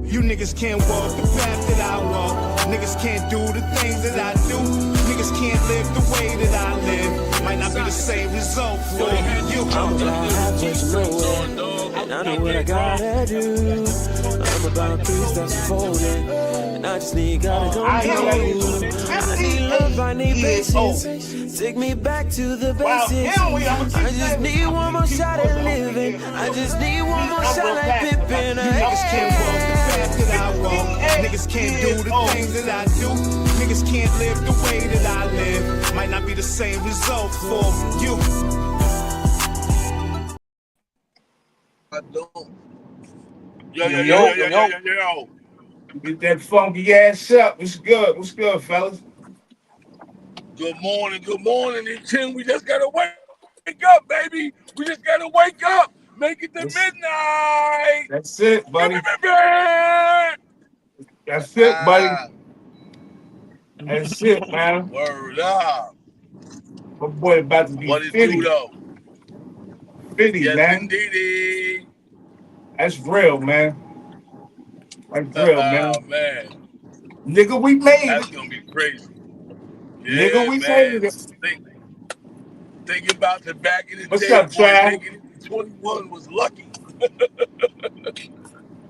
You niggas can't walk the path that I walk. Niggas can't do the things that I do. Niggas can't live the way that I live. Might not be the same result for you. I'm about halfway to nowhere, and I know what I gotta do. I'm about three steps forward, and I just need God to come through. I need love, I need patience. Take me back to the basics. I just need one more shot at living. I just need one more shot like Pippin. Niggas can't walk the path that I walk. Niggas can't do the things that I do. Niggas can't live the way that I live. Might not be the same result for you. I don't. Yo. Get that funky ass up. What's good? What's good, fellas? Good morning. And Tim, we just gotta wake up, baby. We just gotta wake up. Make it to midnight. That's it, buddy. That's it, buddy. That's it, man. Word up. My boy about to be what it 50. Do, though? 50, yes, man. Indeedy. That's real, man. That's real, man. Man. Nigga, we made That's it. Gonna be crazy. Yeah, nigga, we made it. Think about the back of the What's day. Up, Trav? 21 was lucky.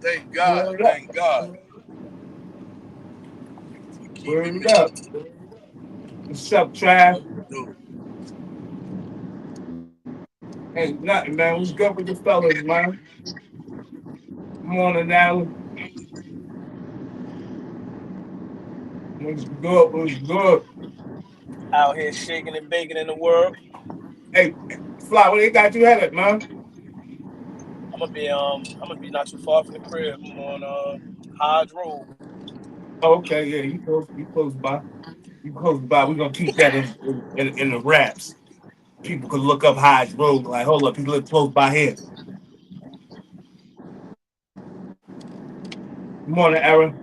Thank God. Thank God. Word up. What's up, Trav? Ain't nothing, man. What's good with the fellas, man? Morning, Alan. What's good? What's good? Out here shaking and baking in the world. Hey, Fly, where they got you headed, man? I'm gonna be not too far from the crib. I'm on Hodge Road. Oh, okay, yeah, you close by. You close by. We're gonna keep that in the wraps. People could look up Hodge Road, like, hold up, he live close by here. Good morning, Aaron.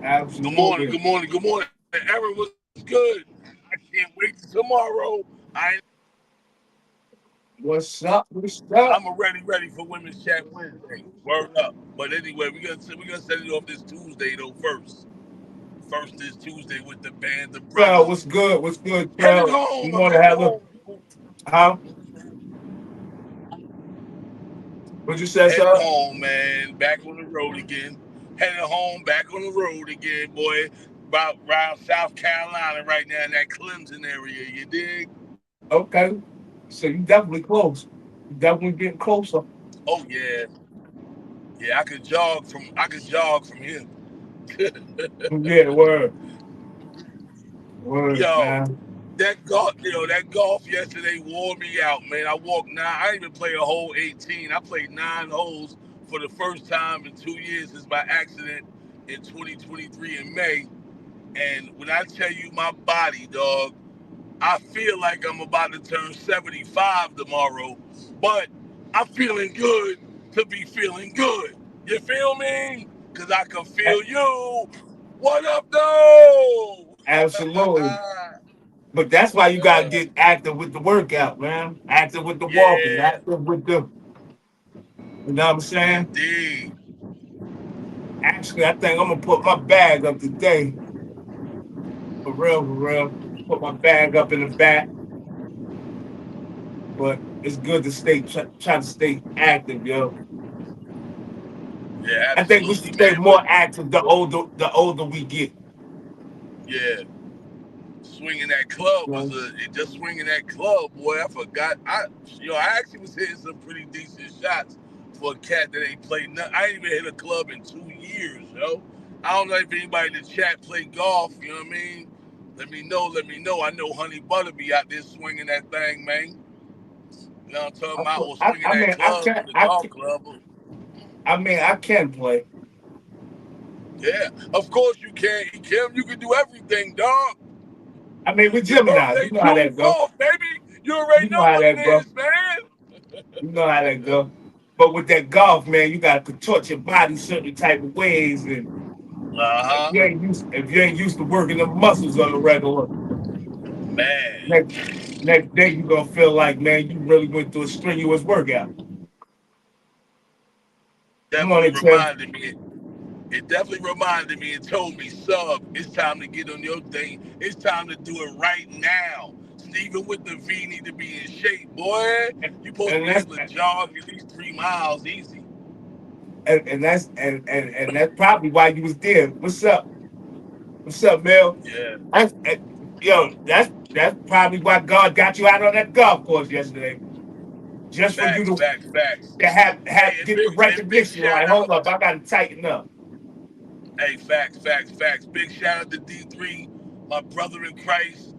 Absolutely. Good morning. Aaron, what's good? I can't wait till tomorrow. What's up? I'm ready for Women's Chat Wednesday. Word up. But anyway, we're gonna set it off this Tuesday though first. First is Tuesday with the band The Brothers. Well, what's good? What's good, Headed home. You want to have a huh? What'd you say, sir? Headed home, man. Back on the road again. Headed home, back on the road again, boy. About around South Carolina right now in that Clemson area. You dig? Okay. So you definitely close. You definitely getting closer. Oh yeah. Yeah, I could jog from here. Yeah, word. Word, yo, man. That golf yesterday wore me out, man. I walked 9. I didn't even play a whole 18. I played 9 holes for the first time in 2 years since my accident in 2023 in May. And when I tell you my body, dog, I feel like I'm about to turn 75 tomorrow, but I'm feeling good to be feeling good. You feel me? Because I can feel you. What up, though? Absolutely. But that's why you got to get active with the workout, man. Active with the walking. Active with the... You know what I'm saying? Indeed. Actually, I think I'm going to put my bag up today. For real. Put my bag up in the back. But it's good to try to stay active, yo. Yeah, I think we should stay more active the older we get. Yeah. Swinging that club just swinging that club, boy. I forgot. I actually was hitting some pretty decent shots for a cat that ain't played nothing. I ain't even hit a club in 2 years, yo. I don't know if anybody in the chat play golf, you know what I mean? Let me know. I know Honey Butter be out there swinging that thing, man. You know what I'm talking about? Or swinging that club, the golf club. I mean, I can play. Yeah, of course you can. Kim, you can do everything, dog. I mean, we're Gemini. You know how that goes. Baby. You already know what it is, man. You know how that go. But with that golf, man, you got to contort your body certain type of ways. And if you ain't used to working the muscles on the regular. Man, Next next day you're gonna feel like, man, you really went through a strenuous workout. Come on, definitely Tim. reminded me. It definitely reminded me and told me, sub, it's time to get on your thing. It's time to do it right now. Even with the V need to be in shape, boy. You supposed to And be that's able to jog at least 3 miles easy. and that's probably why you was there. What's up? What's up, Mel? Yeah. That's, yo, that's probably why God got you out on that golf course yesterday, just for you Facts, facts, facts. to Hey, have get the and big recognition. shout Like, hold out. up, I gotta tighten up. Hey, facts, facts, facts. Big shout out to D3, my brother in Christ,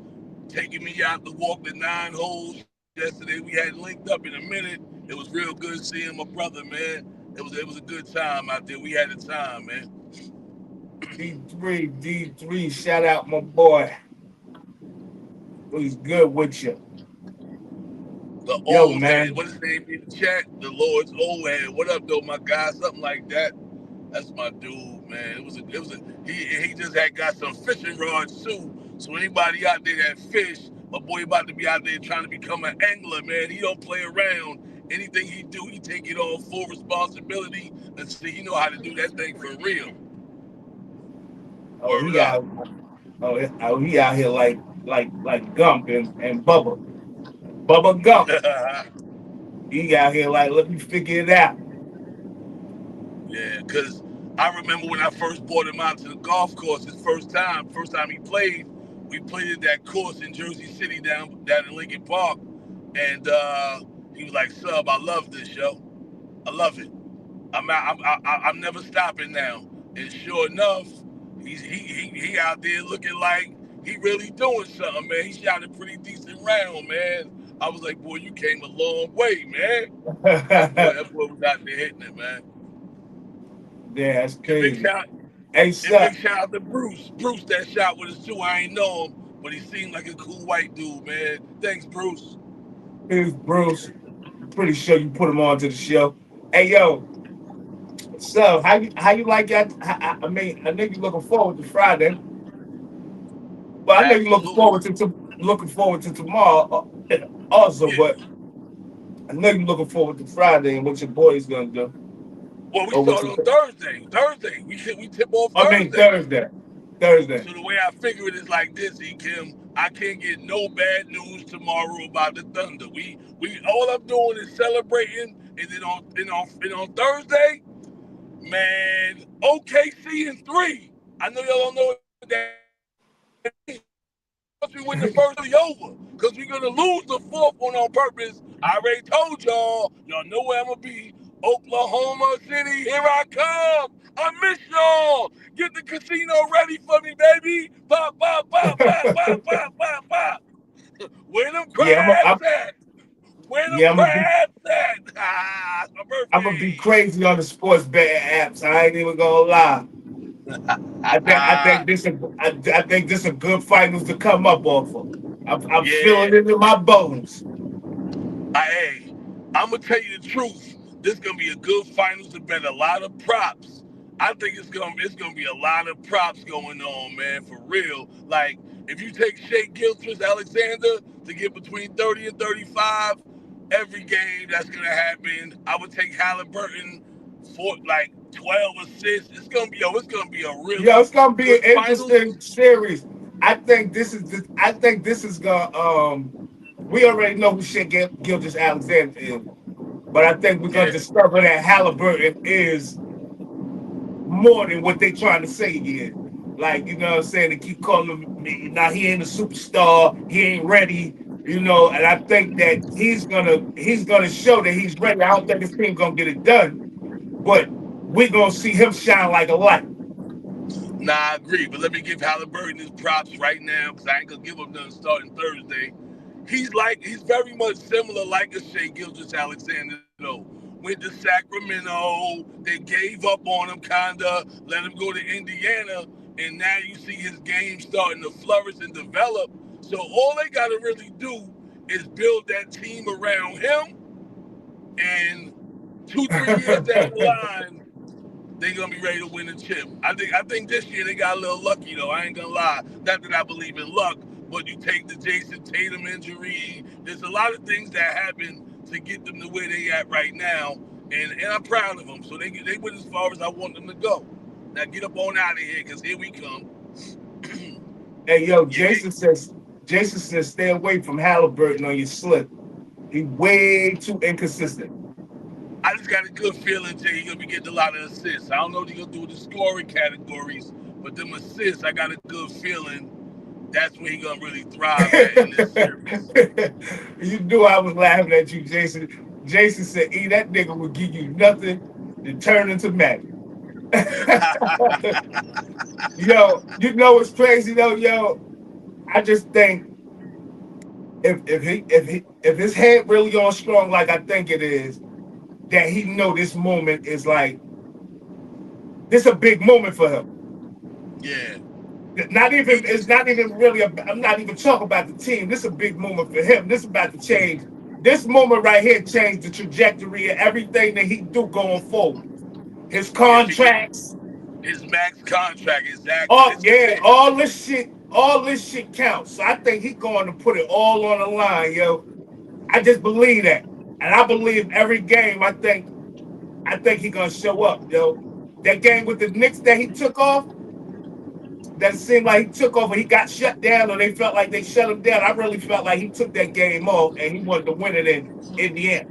taking me out to walk the 9 holes yesterday. We hadn't linked up in a minute. It was real good seeing my brother, man. It was a good time out there. We had a time, man. D3, shout out my boy. He's good with you. The Yo, old head. man. What his name in the chat? The Lord's old head. What up, though, my guy? Something like that. That's my dude, man. He just had got some fishing rods too. So anybody out there that fish, my boy about to be out there trying to become an angler, man. He don't play around. Anything he do, he take it on full responsibility and see he know how to do that thing for real. Oh, Word up. he out here like Gump and Bubba. Bubba Gump. He out here like, let me figure it out. Yeah, because I remember when I first brought him out to the golf course, his first time he played, we played at that course in Jersey City down in Lincoln Park, and he was like, "Sub, I love this, yo. I love it. I'm never stopping now." And sure enough, he out there looking like he really doing something, man. He shot a pretty decent round, man. I was like, "Boy, you came a long way, man." Yeah, That boy was out there hitting it, man. that's And big crazy. shout Hey, And big sup? shout out to Bruce. Bruce that shot with us too. I ain't know him, but he seemed like a cool white dude, man. Thanks, Bruce. Here's Bruce. I'm pretty sure you put him on to the show. Hey, yo, so how you like that? I mean, I know you're looking forward to Friday, but I know you're Absolutely. looking forward to tomorrow also. Yeah. But I know you're looking forward to Friday and what your boy is gonna do. Well, we Or what start you? on Thursday. Thursday. We tip off I mean Thursday. Thursday. Thursday. So the way I figure it is like this, E Kim. I can't get no bad news tomorrow about the Thunder. We all I'm doing is celebrating, and then on Thursday, man, OKC in 3. I know y'all don't know what that means. Once we win the first, it's over. Because we're going to lose the fourth one on purpose. I already told y'all. Y'all know where I'm going to be. Oklahoma City, here I come. I miss y'all. Get the casino ready for me, baby. Pop, pop, pop, pop, pop, pop, pop, pop. Where them Yeah, crabs at? Where them yeah, crabs at? It's my I'm gonna be birthday. crazy on the sports betting apps. I ain't even gonna lie. I think I think this a good finals to come up off of. I'm feeling Yeah. it in my bones. Hey, I'm gonna tell you the truth. This is gonna be a good finals to bet a lot of props. I think it's gonna be a lot of props going on, man, for real. Like if you take Shea Gilchrist Alexander to get between 30 and 35, every game that's gonna happen. I would take Halliburton for like 12 assists. It's gonna be a Yeah, really it's gonna be an good finals. interesting series. I think this is gonna we already know who shit Gilgis Alexander is, but I think we're gonna Yeah. discover that Halliburton is more than what they trying to say he is. Like, you know what I'm saying? They keep calling him now he ain't a superstar, he ain't ready, and I think that he's gonna show that he's ready. I don't think this team gonna get it done, but we're gonna see him shine like a light. Nah, I agree, but let me give Halliburton his props right now because I ain't gonna give him none starting Thursday. He's very much similar like a Shea Gilgis Alexander though. Went to Sacramento, they gave up on him kinda, let him go to Indiana, and now you see his game starting to flourish and develop. So all they gotta really do is build that team around him, and 2, 3 years down the line, they gonna be ready to win the chip. I think this year they got a little lucky though. I ain't gonna lie. Not that I believe in luck, but you take the Jason Tatum injury. There's a lot of things that happen to get them to where they at right now, and I'm proud of them. So they went as far as I want them to go. Now get up on out of here, cause here we come. Hey, yo, Yeah, Jason says, stay away from Halliburton on your slip. He way too inconsistent. I just got a good feeling Jay he's gonna be getting a lot of assists. I don't know what he's gonna do with the scoring categories, but them assists, I got a good feeling that's where he's gonna really thrive at in this series. You knew I was laughing at you, Jason. Jason said, "E, that nigga will give you nothing to turn into magic." Yo, you know what's crazy though, yo? I just think if his head really on strong like I think it is, that he know this moment is like this a big moment for him. Yeah, Not even he, it's not even really. I'm not even talking about the team. This is a big moment for him. This is about to change. This moment right here changed the trajectory of everything that he do going forward. His yeah, to get contracts, his max contract exactly. all This is yeah, it. all this shit counts. So I think he going to put it all on the line, yo. I just believe that, and I believe every game. I think he gonna show up, yo. That game with the Knicks that he took off, that seemed like he took over. He got shut down, or they felt like they shut him down. I really felt like he took that game off, and he wanted to win it in Indiana.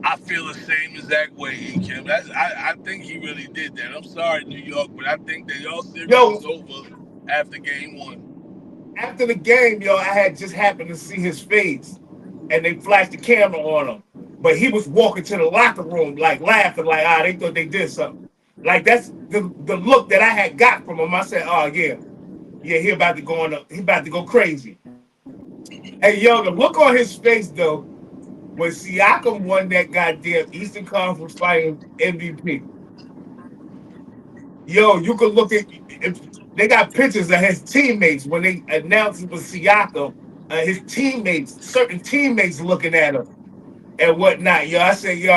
I feel the same exact way, Kim. I think he really did that. I'm sorry, New York, but I think that y'all series Yo, is over after game one. after the game, yo, I had just happened to see his face, and they flashed the camera on him, but he was walking to the locker room like laughing, like they thought they did something. Like that's the look that I had got from him. I said, oh yeah, yeah, he about to go on, he about to go crazy. Hey, yo, the look on his face though when Siakam won that goddamn Eastern Conference Finals MVP, yo, you could look at if they got pictures of his teammates when they announced it was Siakam. His teammates, certain teammates, looking at him and whatnot. Yo, I said, yo,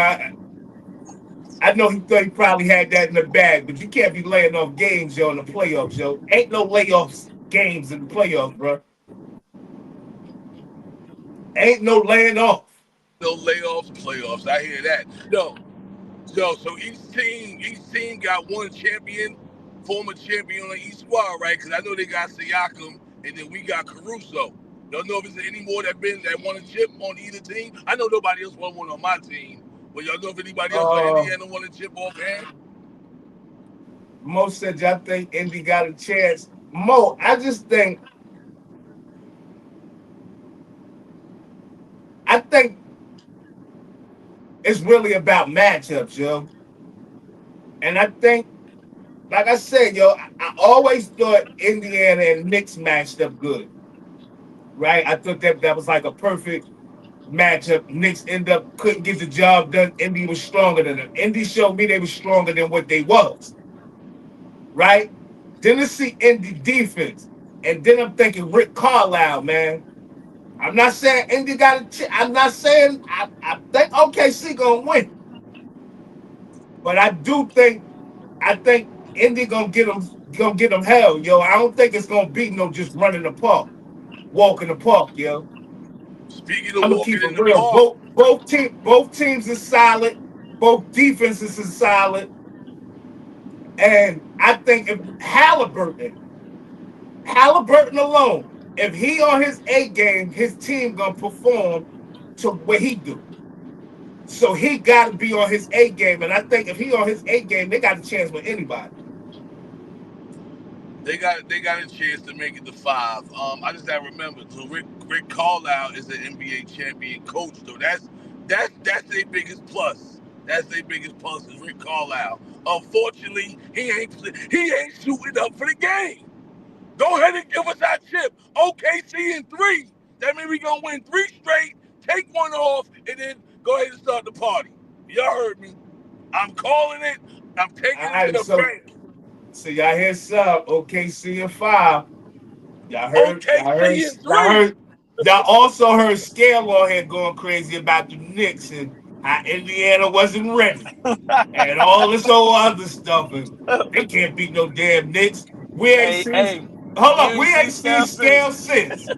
I know he thought he probably had that in the bag, but you can't be laying off games, yo, in the playoffs, yo. Ain't no layoffs games in the playoffs, bro. Ain't no laying off. Ain't no layoffs, playoffs. I hear that. So each team got one champion, former champion on each squad, right? Because I know they got Siakam, and then we got Caruso. Don't know if there's any more that won a chip on either team. I know nobody else won one on my team, but y'all know if anybody else on Uh, Indiana won a chip offhand? Mo said, y'all think Indy got a chance. Mo, I think it's really about matchups, yo. And I think, like I said, yo, I always thought Indiana and Knicks matched up good, right? I thought that was like a perfect matchup. Knicks end up couldn't get the job done. Indy was stronger than them. Indy showed me they were stronger than what they was, right? Then to see Indy defense, and then I'm thinking Rick Carlisle, man. I'm not saying Indy got a I'm not saying I think OKC gonna win, but I think Indy gonna get them hell, yo. I don't think it's gonna be no just running the park, walking the park, yo. Speaking of I'm gonna walking keep it in the real. park, Both teams are solid. Both defenses are solid. And I think if Halliburton alone, if he on his A game, his team gonna perform to what he do. So he got to be on his A game, and I think if he on his A game, they got a chance with anybody. they got a chance to make it to five. I just gotta remember, so Rick Carlisle is an NBA champion coach, though. That's their biggest plus. That's their biggest plus is Rick Carlisle. Unfortunately, he ain't shooting up for the game. Go ahead and give us our chip. OKC in three. That means we gonna win three straight. Take one off and then go ahead and start the party. Y'all heard me. I'm calling it. I'm All taking it to right, the so bank. y'all hear sub OKC and five. Y'all heard, y'all heard, OKC in y'all three. heard, y'all also heard Scale on here going crazy about the Knicks and how Indiana wasn't ready and all this whole other stuff. And they can't beat no damn Knicks. We ain't Hey, seen hey. Hold You up, ain't we seen ain't seen Scale scale since. since.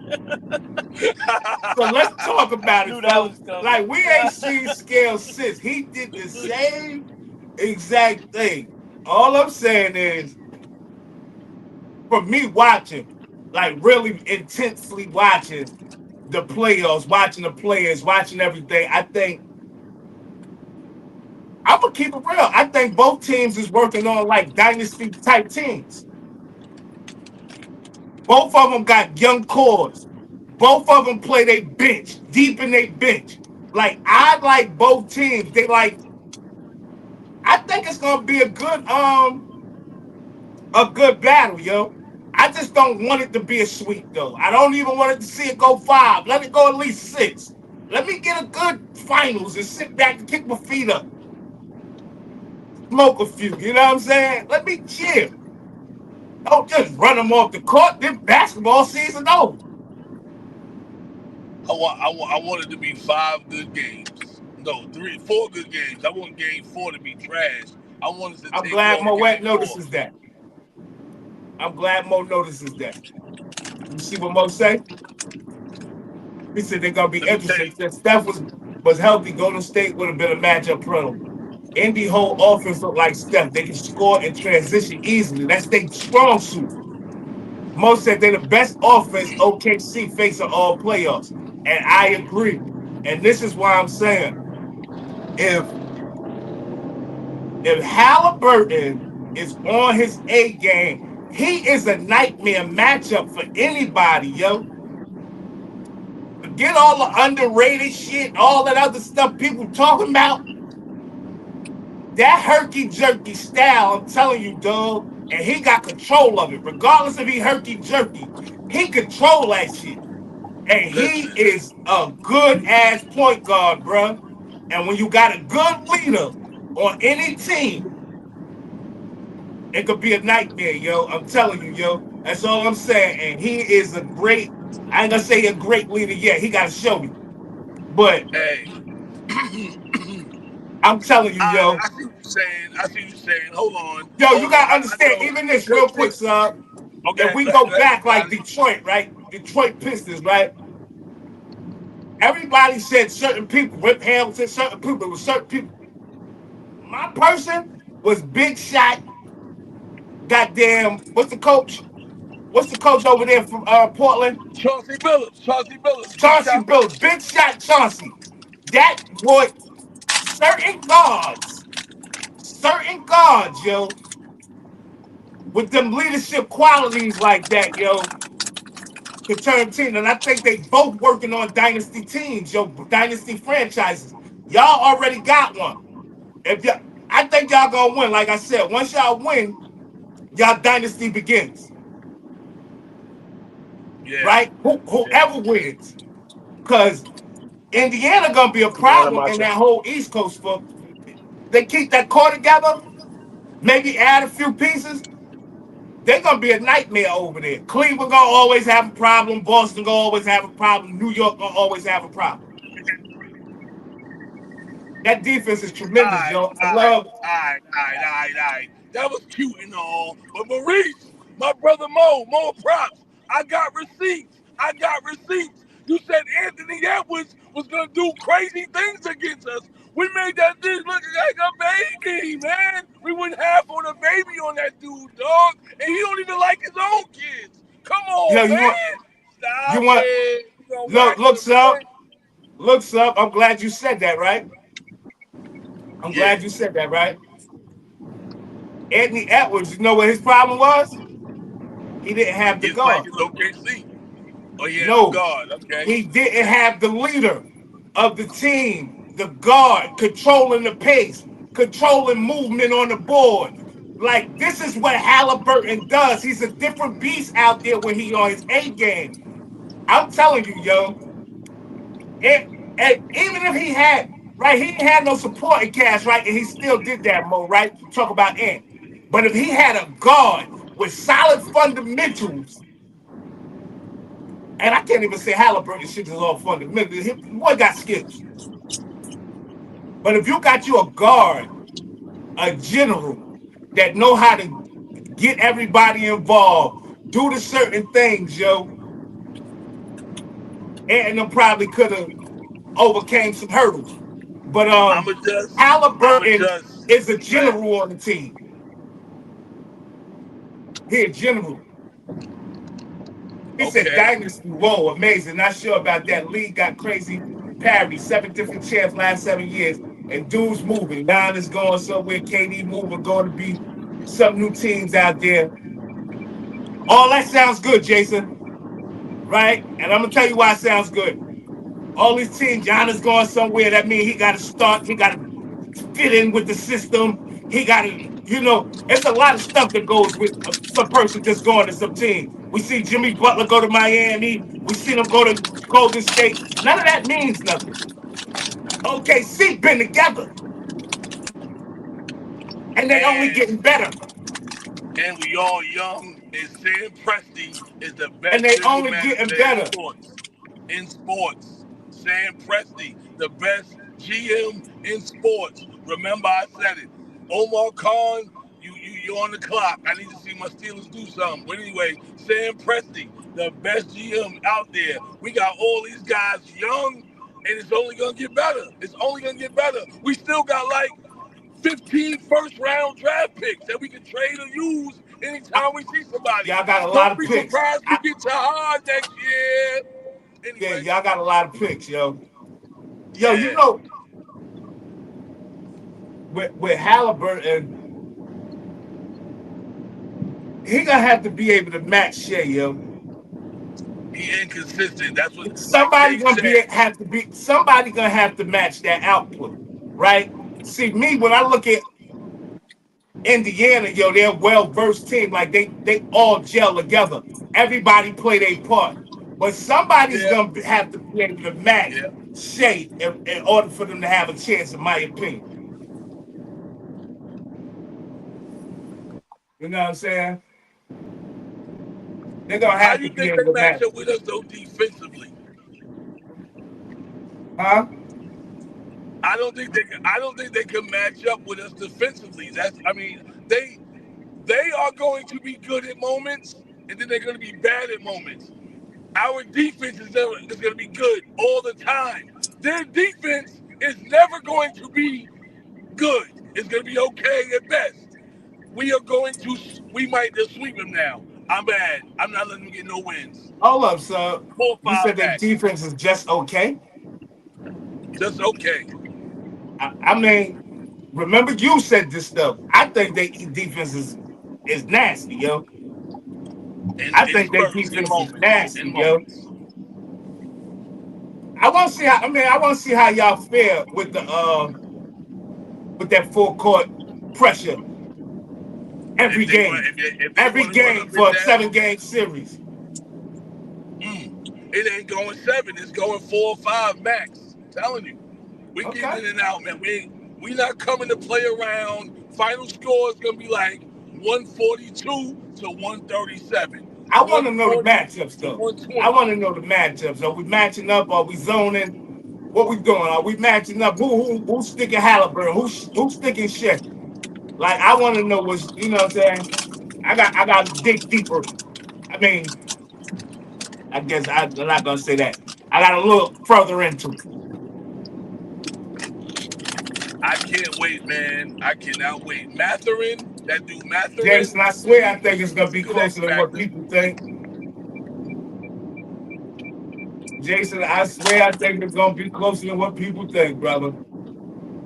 So let's talk about it, Knew that fellas. was coming. Like, we ain't seen scale since. He did the same exact thing. All I'm saying is, for me watching, like really intensely watching the playoffs, watching the players, watching everything, I think I'm gonna keep it real. I think both teams is working on like dynasty type teams. Both of them got young cores. Both of them play their bench, deep in their bench. Like, I like both teams. They like, I think it's gonna be a good battle, yo. I just don't want it to be a sweep though. I don't even want it to see it go 5. Let it go at least 6. Let me get a good finals and sit back and kick my feet up, smoke a few. You know what I'm saying? Let me chill. Don't just run them off the court. Then basketball season over. I want it to be 5 good games. No, 4 good games. I want game 4 to be trash. I want us to I'm take glad off Moet game 4. notices that. I'm glad Mo notices that. You see what Mo say? He said they're gonna be Let me tell interesting. you. If Steph was healthy, Golden State would have been a matchup pro. Indy whole offense look like Steph. They can score and transition easily. That's their strong suit. Mo said they're the best offense OKC facing all playoffs. And I agree. And this is why I'm saying if Halliburton is on his A game, he is a nightmare matchup for anybody, yo. Forget all the underrated shit, all that other stuff people talking about. That herky jerky style, I'm telling you, dog, and he got control of it. Regardless if he herky jerky, he control that shit. And he Listen, is a good ass point guard, bro. And when you got a good leader on any team, it could be a nightmare, yo. I'm telling you, yo. That's all I'm saying. And he is a great, I ain't gonna say a great leader yet. He gotta show me. But hey, I'm telling you, yo. I see what you're saying. I see what you're saying. Yo, you Hold on. gotta I understand, know even this real because quick, son. If okay, we go go ahead, back you got like it. Detroit, right? Detroit Pistons, right? Everybody said certain people, Rip Hamilton, certain people, it was certain people. My person was Big Shot, goddamn, what's the coach? What's the coach over there from Portland? Chauncey Billups, Big Chauncey Shot Billups, Billups. Big Shot Chauncey. That boy, certain guards, yo, with them leadership qualities like that, yo, could turn team. And I think they both working on dynasty teams, yo, dynasty franchises. Y'all already got one. If y'all, I think y'all gonna win. Like I said, once y'all win, y'all dynasty begins. Yeah, Right? yeah. Whoever wins, because Indiana gonna be a Indiana problem in matchup. that whole East Coast. For they keep that core together, maybe add a few pieces. They're gonna be a nightmare over there. Cleveland gonna always have a problem. Boston gonna always have a problem. New York gonna always have a problem. That defense is tremendous, Alright, yo. I alright, love. alright, alright, alright, alright. That was cute and all, but Maurice, my brother Mo props. I got receipts. I got receipts. You said Anthony Edwards was gonna do crazy things against us. We made that dude look like a baby, man. We went half on a baby on that dude, dog, and he don't even like his own kids. Come Yo, on, man. you Stop want it. You gonna look wax looks him, man? up looks up. I'm glad you said that, right? I'm Yeah. glad you said that, right? Anthony Edwards, you know what his problem was? He didn't have the He's like guard. his OKC. Oh, yeah, no No, guard. Okay. he didn't Okay. have the leader of the team, the guard, controlling the pace, controlling movement on the board. Like, this is what Halliburton does. He's a different beast out there when he on his A game. I'm telling you, yo. And, and even if he had, right, he didn't have no supporting cast, right, and he still did that, Mo, right? Talk about Ant. But if he had a guard with solid fundamentals, and I can't even say Halliburton shit is all fundamental. Boy got skills. But if you got you a guard, a general that know how to get everybody involved, due to certain things, yo, and them probably could have overcame some hurdles. But I'm a just. I'm a Halliburton just. is a Go ahead. general on the team. He a general. He said Okay. dynasty. Whoa, amazing. Not sure about that. League got crazy. Parry, 7 different champs last 7 years. And dudes moving. Nine is going somewhere. KD moving, going to be some new teams out there. All that sounds good, Jason. Right? And I'm gonna tell you why it sounds good. All these teams, Giannis going somewhere. That means he got to start. He got to fit in with the system. He got to, it's a lot of stuff that goes with some person just going to some team. We see Jimmy Butler go to Miami. We see him go to Golden State. None of that means nothing. OKC been together, and they only getting And better, we all young. And Sam Presti is the and best they general only manager getting in better. sports. In sports, Sam Presti, the best GM in sports. Remember, I said it. Omar Khan, you're on the clock. I need to see my Steelers do something. But anyway, Sam Presti, the best GM out there. We got all these guys young, and it's only gonna get better. It's only gonna get better. We still got like 15 first round draft picks that we can trade or use anytime we see somebody. Y'all got a lot Don't of be picks. surprised we get to hard next year. Yeah, Anyway, y'all got a lot of picks, yo. Yo, yeah, with Halliburton, he gonna have to be able to match Shea, yo. he inconsistent. That's what, like Somebody Jay gonna said. be somebody gonna have to match that output, right? See, me when I look at Indiana, yo, they're a well-versed team. Like they all gel together. Everybody play their part. But somebody's Yeah, gonna have to be able to match yeah. Shea in order for them to have a chance, in my opinion. You know what I'm saying? They're gonna How have do to you be think able they to match, match up with us though defensively? huh? I don't think they. I don't think they can match up with us defensively. That's. I mean, they are going to be good at moments, and then they're going to be bad at moments. Our defense is going to be good all the time. Their defense is never going to be good. It's going to be okay at best. We are going to. We might just sweep them now. I'm bad. I'm not letting them get no wins. Hold up, sir. Four, You five said their max. defense is just okay. Just okay. I mean, remember you said this stuff. I think they defense is nasty, yo. I In think their spurts, in defense is moments, nasty, in yo. moments. I want to see how. I mean, I want to see how y'all fare with that full court pressure every If they want, game, if they every want to run game up and for a down, 7 game series. it ain't going seven. It's going 4 or 5 max. I'm telling you, we Okay. getting in and out, man. We not coming to play around. Final score is gonna be like 142 to 137, I want to know the 140 matchups to though. I 120. want to know the matchups. Are we matching up? Are we zoning? What we doing? Are we matching up? Who's sticking Halliburton? Who's sticking Shea? Like I want to know what's what I'm saying. I got to dig deeper. I mean, I guess I'm not gonna say that. I got to look further into it. I can't wait, man. I cannot wait. Matherin, that dude Jason, I Matherin, swear I think it's gonna he's a be good X closer than what factor. people think. Jason, I swear I think it's gonna be closer than what people think, brother.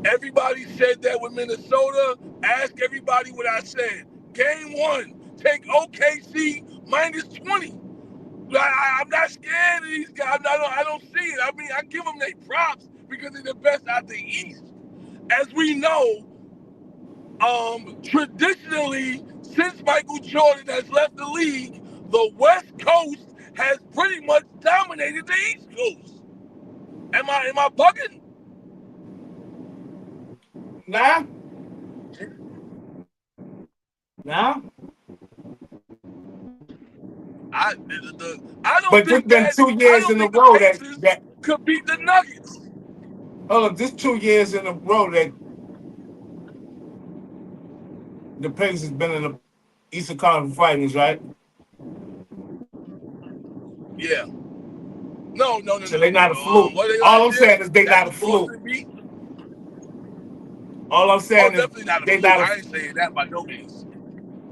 Everybody said that with Minnesota. Ask everybody what I said. Game one, take OKC minus 20. I'm not scared of these guys. I don't see it. I mean, I give them their props because they're the best out the East. As we know, traditionally, since Michael Jordan has left the league, the West Coast has pretty much dominated the East Coast. Am I bugging? Nah, nah. I don't But there's think been that two I years don't in a think the row that Pacers that could beat the Nuggets. hold on, this 2 years in a row that the Pacers has been in the Eastern Conference Finals, right? Yeah. No. So they not a fluke. What they All last I'm year? saying is they That's not a who fluke. Boston beat. All I'm Oh, saying is definitely not a they fluke. not a. I ain't saying that by no means.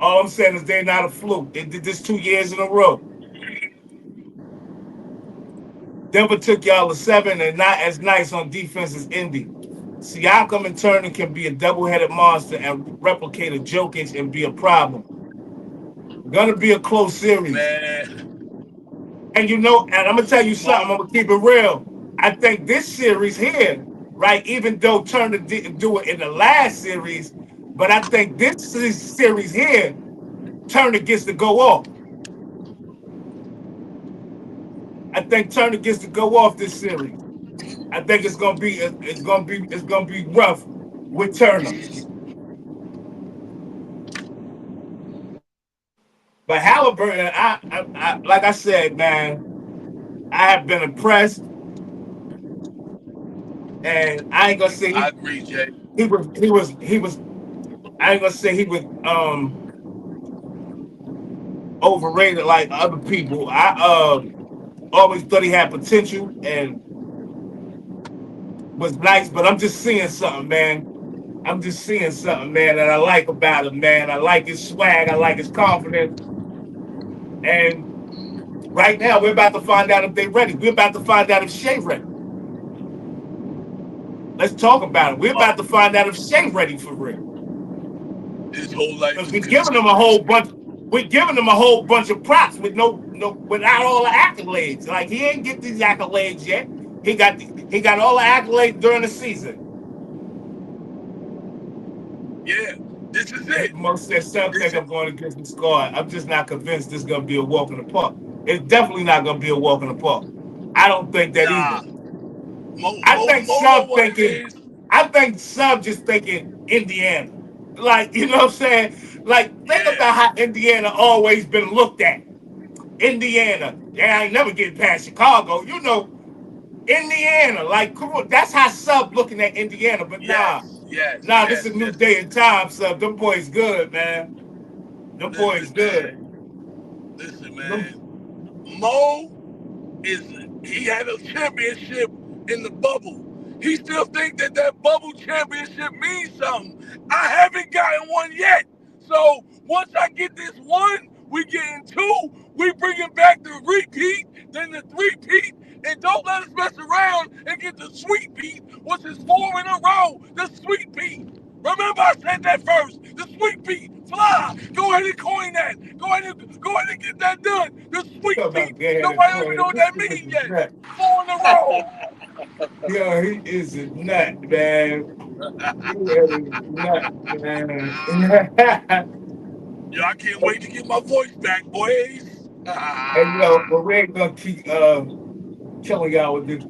All I'm saying is they not a fluke. They did this 2 years in a row. Denver took y'all to 7 and not as nice on defense as Indy. Siakam and Turner can be a double-headed monster and replicate a Jokic and be a problem. Gonna be a close series. Man, And and I'm gonna tell you something, I'm Mo, gonna keep it real. I think this series here, right, even though Turner didn't do it in the last series, but I think this series here, Turner gets to go off. I think Turner gets to go off this series. I think it's gonna be rough with Turner. But Halliburton, I like I said, man, I have been impressed, and I ain't gonna say I agree, Jay. he was. I ain't gonna say he was overrated like other people. I always thought he had potential and was nice, but I'm just seeing something, man. I'm just seeing something, man, that I like about him, man. I like his swag. I like his confidence. And right now, we're about to find out if they're ready. We're about to find out if Shea ready. Let's talk about it. We're about to find out if Shea ready for real. His whole life Because is contingent. we're giving him a whole bunch of props with without all the accolades. Like he ain't get these accolades yet. He got all the accolades during the season. Yeah, this is it. Most said some This think is I'm going against the squad. I'm just not convinced this is gonna be a walk in the park. It's definitely not gonna be a walk in the park. I don't think that either. nah. More what it is. I think Sub just thinking Indiana. Like, you know what I'm saying? Like, think Yeah, about how Indiana always been looked at. Indiana. Yeah, I ain't never getting past Chicago. Indiana. Like, come on. That's how Sub looking at Indiana. But this is a new yes. day and time, Sub. Them boys good, man. Them boys Listen, good. Them, man. Mo is he had a championship in the bubble. He still think that bubble championship means something. I haven't gotten one yet. So once I get this one, we getting two. We bringing back the repeat, then the three-peat, and don't let us mess around and get the sweet peat, which is 4 in a row. The sweet peat. Remember, I said that first. The sweet peat. Fly. Go ahead and coin that. Go ahead and get that done. The sweet talking peat. about get Nobody don't even know coin. what This that nigga's means a yet. nut. 4 in a row. Yo, he is a nut, man. He is a nut, man. Yo, I can't wait to get my voice back, boys. And but we ain't gonna keep killing y'all with this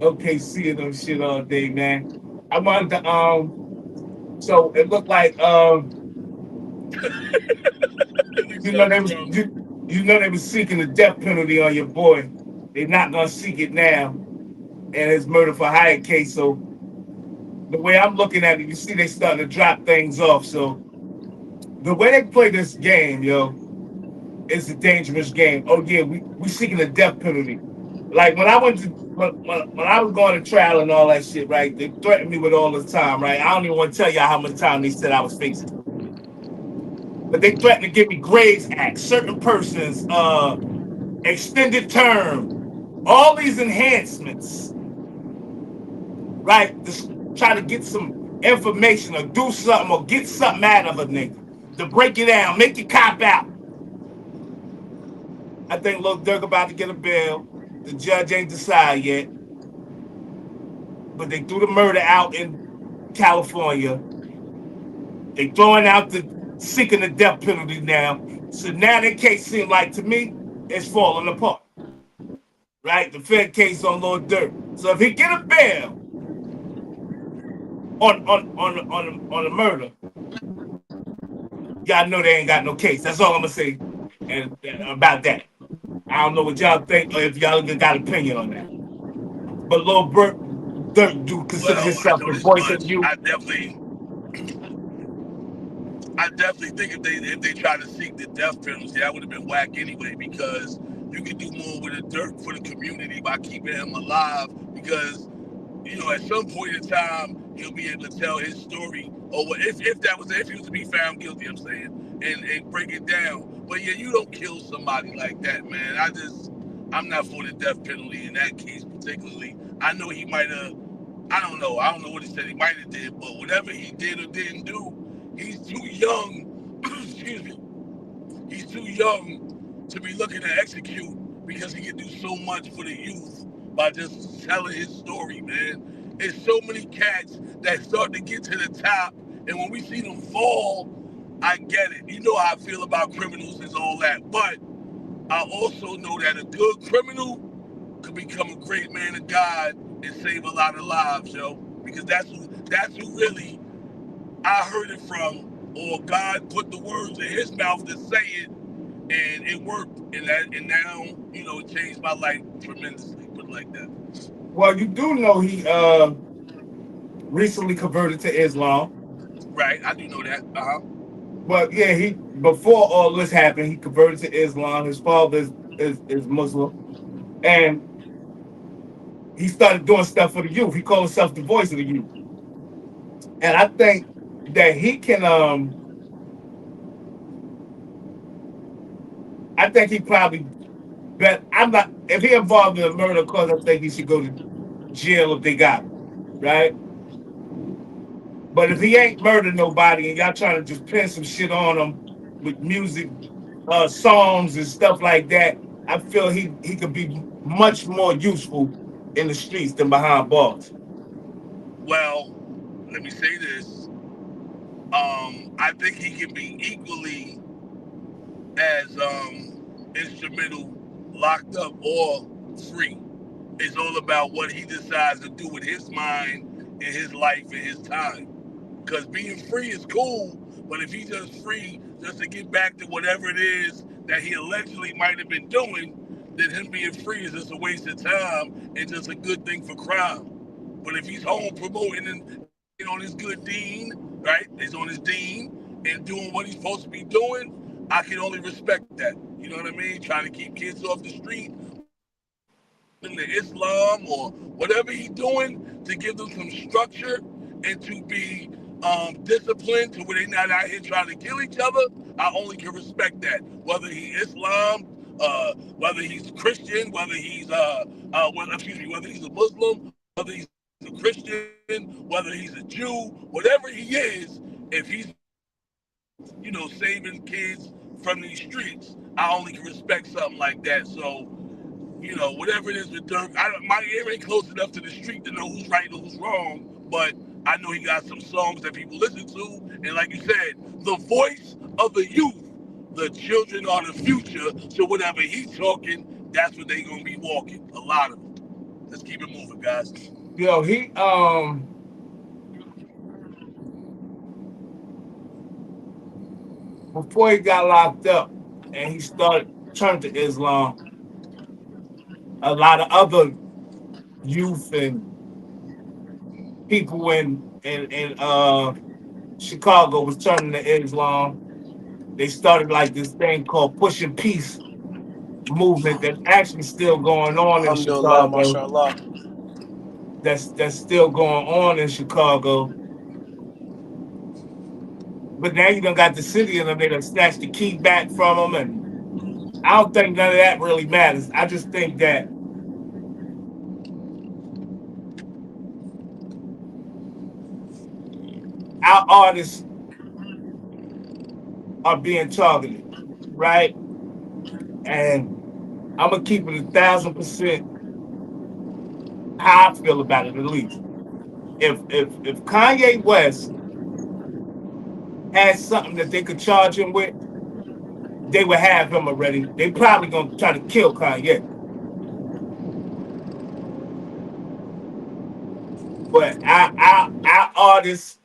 OKC and them shit all day, man. I wanted to so it looked like you know they was they was seeking the death penalty on your boy. They're not gonna seek it now and his murder for hire case. So the way I'm looking at it, you see they starting to drop things off. So the way they play this game, it's a dangerous game. Oh yeah, we seeking the death penalty. Like when I went to when I was going to trial and all that shit, right? They threatened me with all the time, right? I don't even want to tell y'all how much time they said I was facing. But they threatened to give me Graves Act, certain persons, extended term, all these enhancements, right? To try to get some information or do something or get something out of a nigga. To break it down, make you cop out. I think Lil Durk about to get a bail. The judge ain't decided yet. But they threw the murder out in California. They throwing out the seeking the death penalty now. So now that case seems like to me it's falling apart. Right? The Fed case on Lil Durk. So if he get a bail on the murder, y'all know they ain't got no case. That's all I'm gonna say and about that. I don't know what y'all think or if y'all got an opinion on that. But Lil Durk do consider Well, I himself know the this voice of much. you. I definitely think if they tried to seek the death penalty, that would have been whack anyway, because you can do more with a Durk for the community by keeping him alive because at some point in time, he'll be able to tell his story, or if he was to be found guilty, I'm saying, and break it down. But yeah, you don't kill somebody like that, man. I'm not for the death penalty in that case particularly. I know he might have, I don't know what he said he might have did, but whatever he did or didn't do, he's too young. Excuse me. He's too young to be looking to execute because he can do so much for the youth by just telling his story, man. There's so many cats that start to get to the top, and when we see them fall, I get it. You know how I feel about criminals and all that, but I also know that a good criminal could become a great man of God and save a lot of lives, yo. Because that's who really I heard it from, or God put the words in his mouth to say it, and it worked. And now, it changed my life tremendously. Put it like that. Well, you do know he recently converted to Islam. Right, I do know that. But yeah, he before all this happened, he converted to Islam. His father is Muslim, and he started doing stuff for the youth. He called himself the voice of the youth, and I think that he can. I think he probably. But I'm not. If he involved in a murder cause, I think he should go to jail if they got him, right? But if he ain't murdered nobody and y'all trying to just pin some shit on him with music, songs and stuff like that, I feel he could be much more useful in the streets than behind bars. Well, let me say this. I think he can be equally as instrumental, locked up or free. It's all about what he decides to do with his mind and his life and his time. Because being free is cool, but if he's just free just to get back to whatever it is that he allegedly might have been doing, then him being free is just a waste of time and just a good thing for crime. But if he's home promoting and staying on his good dean, right? He's on his dean and doing what he's supposed to be doing, I can only respect that. You know what I mean? Trying to keep kids off the street, into Islam or whatever he's doing to give them some structure and to be disciplined to where they're not out here trying to kill each other. I only can respect that. Whether he's Islam, whether he's Christian, whether he's a Muslim, whether he's a Christian, whether he's a Jew, whatever he is, if he's saving kids from these streets, I only can respect something like that. So whatever it is with Durk, my ear ain't close enough to the street to know who's right and who's wrong, but I know he got some songs that people listen to, and like you said, the voice of the youth, the children are the future, so whatever he's talking, that's what they gonna be walking, a lot of them. Let's keep it moving, guys. He before he got locked up and he started turning to Islam, a lot of other youth and people in Chicago was turning to Islam. They started like this thing called Pushing Peace movement that's actually still going on in Alhamdulillah, Chicago. mashallah. That's still going on in Chicago. But now you done got the city and them, they done snatched the key back from them, and I don't think none of that really matters. I just think that our artists are being targeted, right? And I'm gonna keep it 1,000% how I feel about it, at least. If Kanye West had something that they could charge him with, they would have him already. They probably gonna try to kill Kanye. But our artists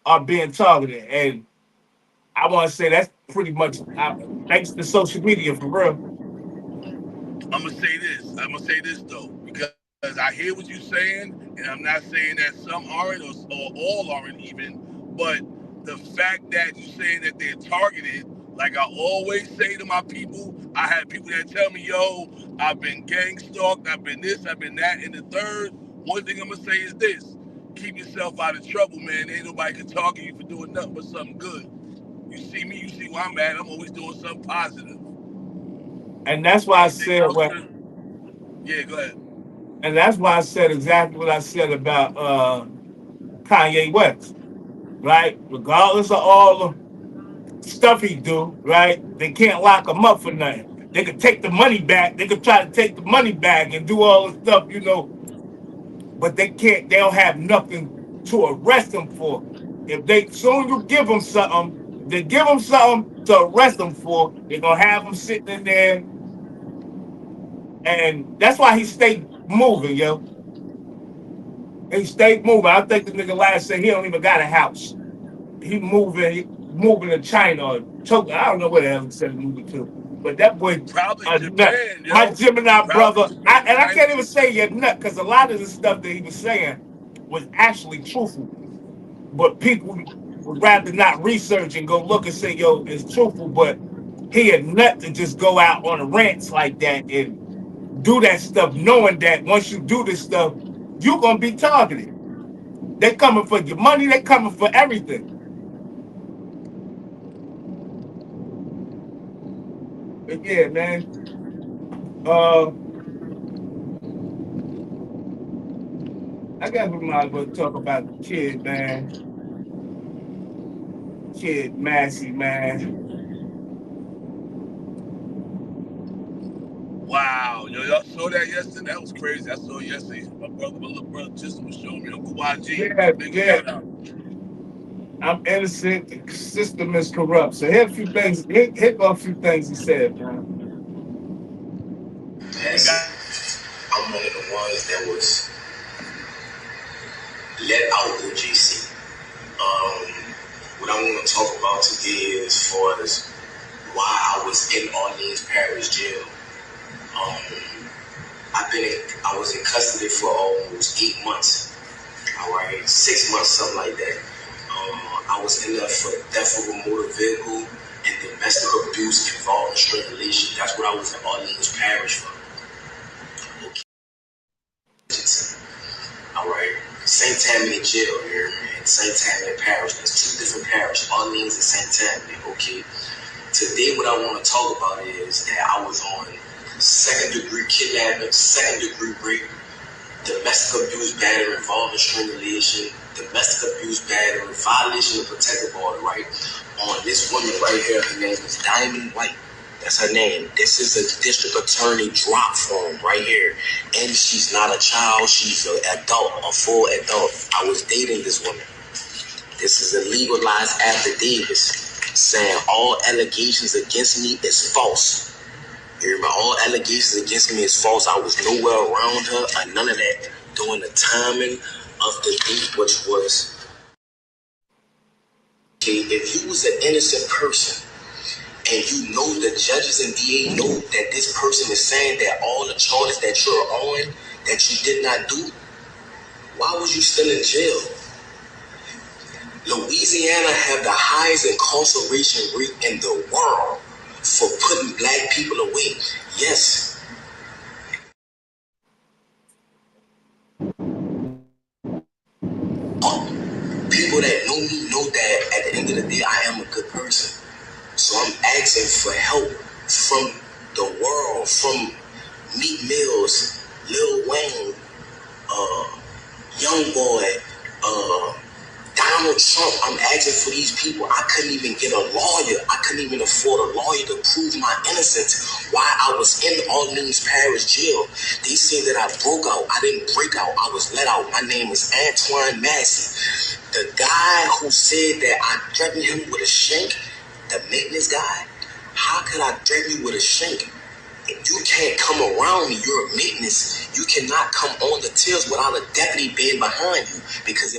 are being targeted, and I want to say that's pretty much thanks to social media for real. I'm gonna say this though, because I hear what you're saying, and I'm not saying that some aren't or all aren't even, but the fact that you're saying that they're targeted Like I always say to my people, I have people that tell me, yo, I've been gang stalked, I've been this, I've been that, and the third. One thing I'm gonna say is this: keep yourself out of trouble, man. Ain't nobody can target you for doing nothing but something good. You see me, you see where I'm at. I'm always doing something positive. And that's why I Anything said else? what, Yeah, go ahead. and that's why I said exactly what I said about Kanye West, right? Regardless of all the stuff he do, right? They can't lock him up for nothing. They could take the money back. They could try to take the money back and do all the stuff, but they can't. They don't have nothing to arrest him for. If they soon you give them something, if they give them something to arrest them for, they're gonna have him sitting in there, and that's why he stayed moving, yo. He stayed moving. I think the nigga last said he don't even got a house. He moving to China or Tokyo. I don't know where the hell he said he moving to. But that boy, Probably nut. Japan, My yo. Gemini Probably brother, Japan, and I China. can't even say you're nut because a lot of the stuff that he was saying was actually truthful. But people would rather not research and go look and say, yo, it's truthful. But he a nut to just go out on a rants like that and do that stuff, knowing that once you do this stuff, you're gonna be targeted. They coming for your money. They coming for everything. But yeah, man. Uh, I guess we might as well talk about the kid, man. Kid Massey, man. Wow, yo, y'all saw that yesterday? That was crazy. I saw it yesterday. My little brother, Tristan was showing me Uncle YG. Yeah, Big yeah. shout out. I'm innocent. The system is corrupt. So here a few things. Hit a few things he said, man. He got I'm one of the ones that was let out with GC. What I want to talk about today is as far as why I was in Orleans Parish Jail. Um, I was in custody for almost 8 months. All right, 6 months, something like that. I was in there for theft of a motor vehicle and domestic abuse involving strangulation. That's what I was in Orleans Parish for. Okay. All right. St. Tammany jail here and St. Tammany Parish. There's two different parishes, Orleans and St. Tammany. Okay. Today, what I want to talk about is that I was on second-degree kidnapping, second-degree rape, domestic abuse, battery involving strangulation, domestic abuse, battery, violation of protective order, right? On this woman right here, her name is Diamond White. That's her name. This is a district attorney drop form right here. And she's not a child, she's an adult, a full adult. I was dating this woman. This is a legalized affidavit saying all allegations against me is false. You remember, all allegations against me is false. I was nowhere around her or none of that during the timing of the date, which was, okay, if you was an innocent person and you know the judges and DA know that this person is saying that all the charges that you're on that you did not do, why was you still in jail? Louisiana have the highest incarceration rate in the world for putting black people away. Yes, people that know me know that at the end of the day, I am a good person. So I'm asking for help from the world, from Meat Mills, Lil Wayne, Young Boy, Donald Trump. I'm asking for these people. I couldn't even get a lawyer. I couldn't even afford a lawyer to prove my innocence while I was in Orleans Parish Jail. They said that I broke out. I didn't break out. I was let out. My name is Antoine Massey. The guy who said that I threatened him with a shank, the maintenance guy, how could I threaten you with a shank? If you can't come around me, you're a maintenance. You cannot come on the tills without a deputy being behind you because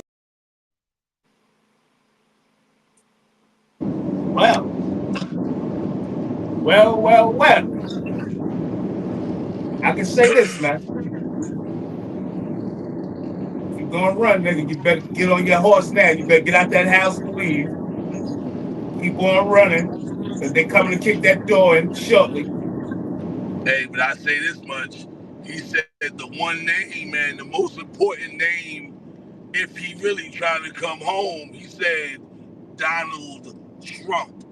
Well, well. I can say this, man. If you're gonna run, nigga, you better get on your horse now. You better get out that house and leave. Keep on running. because they coming to kick that door in shortly. Hey, but I say this much. He said the one name, man, the most important name, if he really trying to come home, he said Donald Trump.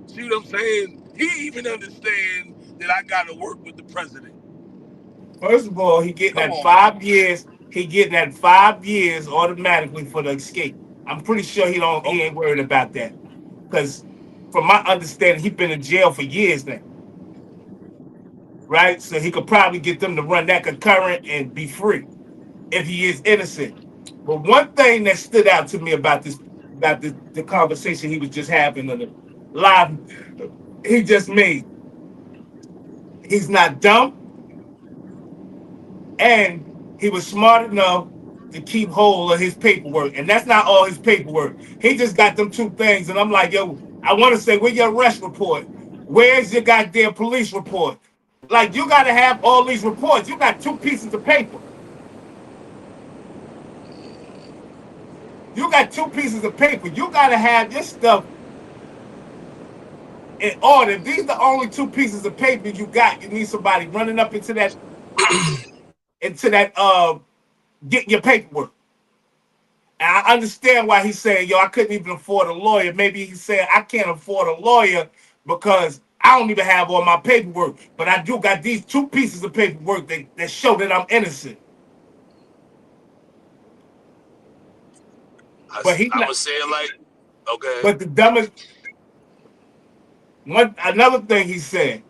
See what I'm saying? He even understands that I got to work with the president. First of all, he getting Come that on, man. 5 years. He getting that 5 years automatically for the escape. I'm pretty sure he don't. Oh, He ain't worried about that because, from my understanding, he been in jail for years now, right? So he could probably get them to run that concurrent and be free if he is innocent. But one thing that stood out to me about this, about the conversation he was just having on the live, he just made. He's not dumb, and he was smart enough to keep hold of his paperwork. And that's not all his paperwork. He just got them two things. And I'm like, yo, I want to say, where's your arrest report? Where's your goddamn police report? Like, you got to have all these reports. You got two pieces of paper. You got two pieces of paper. You got to have your stuff in order. If these are the only two pieces of paper you got, you need somebody running up into that getting your paperwork. And I understand why he's saying, yo, I couldn't even afford a lawyer. Maybe he's saying I can't afford a lawyer because I don't even have all my paperwork. But I do got these two pieces of paperwork that show that I'm innocent. But he's I'm not. gonna say it like, okay. But the dumbest one, another thing he said,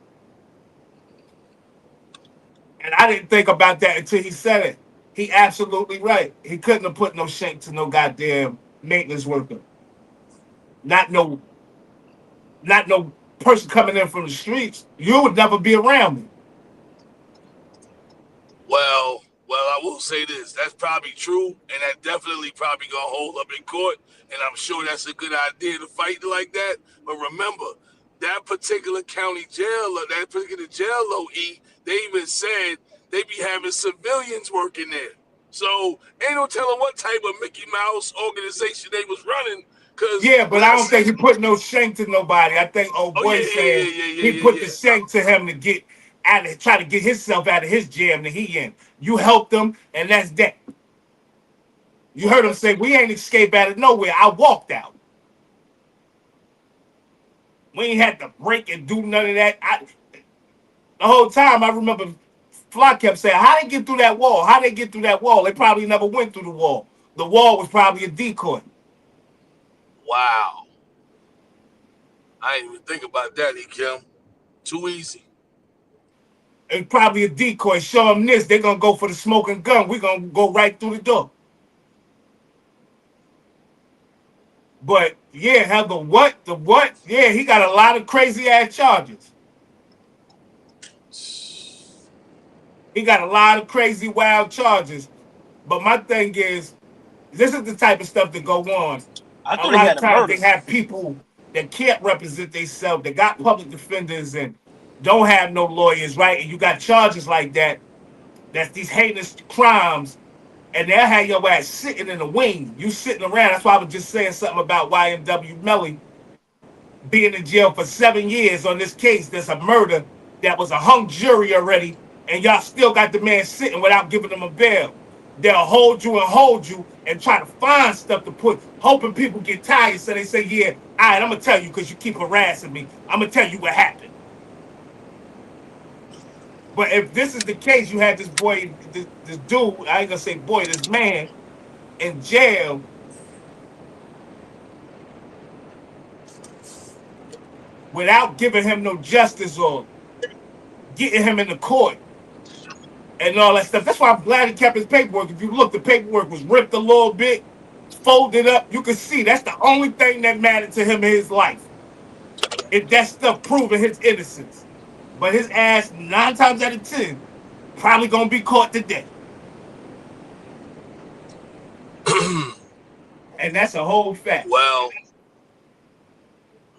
and I didn't think about that until he said it. He absolutely right. He couldn't have put no shank to no goddamn maintenance worker. Not no, not no person coming in from the streets. You would never be around me. Well, I will say this. That's probably true, and that definitely probably gonna hold up in court. And I'm sure that's a good idea to fight like that. But remember, that particular county jail, that particular jail, they even said they be having civilians working there. So ain't no telling what type of Mickey Mouse organization they was running. Cause Yeah, when but I I don't think see, he put no shank to nobody. I think old oh boy yeah, yeah, saying yeah, yeah, he yeah, put yeah, the yeah. shank to him to get out of, try to get himself out of his jam that he in. You helped him, and that's that. You Well, heard him say, "We ain't escaped out of nowhere. I walked out. We ain't had to break and do none of that." The whole time, I remember Fly kept saying, "How they get through that wall? How they get through that wall? They probably never went through the wall. The wall was probably a decoy. wow. I didn't even think about that, Kim. Too easy. It's probably a decoy. Show them this. They're gonna go for the smoking gun. We're gonna go right through the door." But yeah, have the what? The what? Yeah, he got a lot of crazy ass charges. He got a lot of crazy wild charges. But my thing is, this is the type of stuff that go on. I A thought he lot of had a times they murder. have people that can't represent themselves, that got public defenders and don't have no lawyers, right? And you got charges like that. That's these heinous crimes, and they'll have your ass sitting in the wing. You sitting around. That's why I was just saying something about YMW Melly being in jail for 7 years on this case that's a murder that was a hung jury already, and y'all still got the man sitting without giving him a bail. They'll hold you and try to find stuff to put, hoping people get tired. So they say, yeah, all right, I'm going to tell you because you keep harassing me. I'm going to tell you what happened. But if this is the case, you had this boy, this dude, I ain't going to say boy, this man in jail without giving him no justice or getting him in the court and all that stuff. That's why I'm glad he kept his paperwork. If you look, the paperwork was ripped a little bit, folded up. You can see that's the only thing that mattered to him in his life. If that stuff proving his innocence. But his ass, 9 times out of 10, probably gonna be caught today. And that's a whole fact. Well,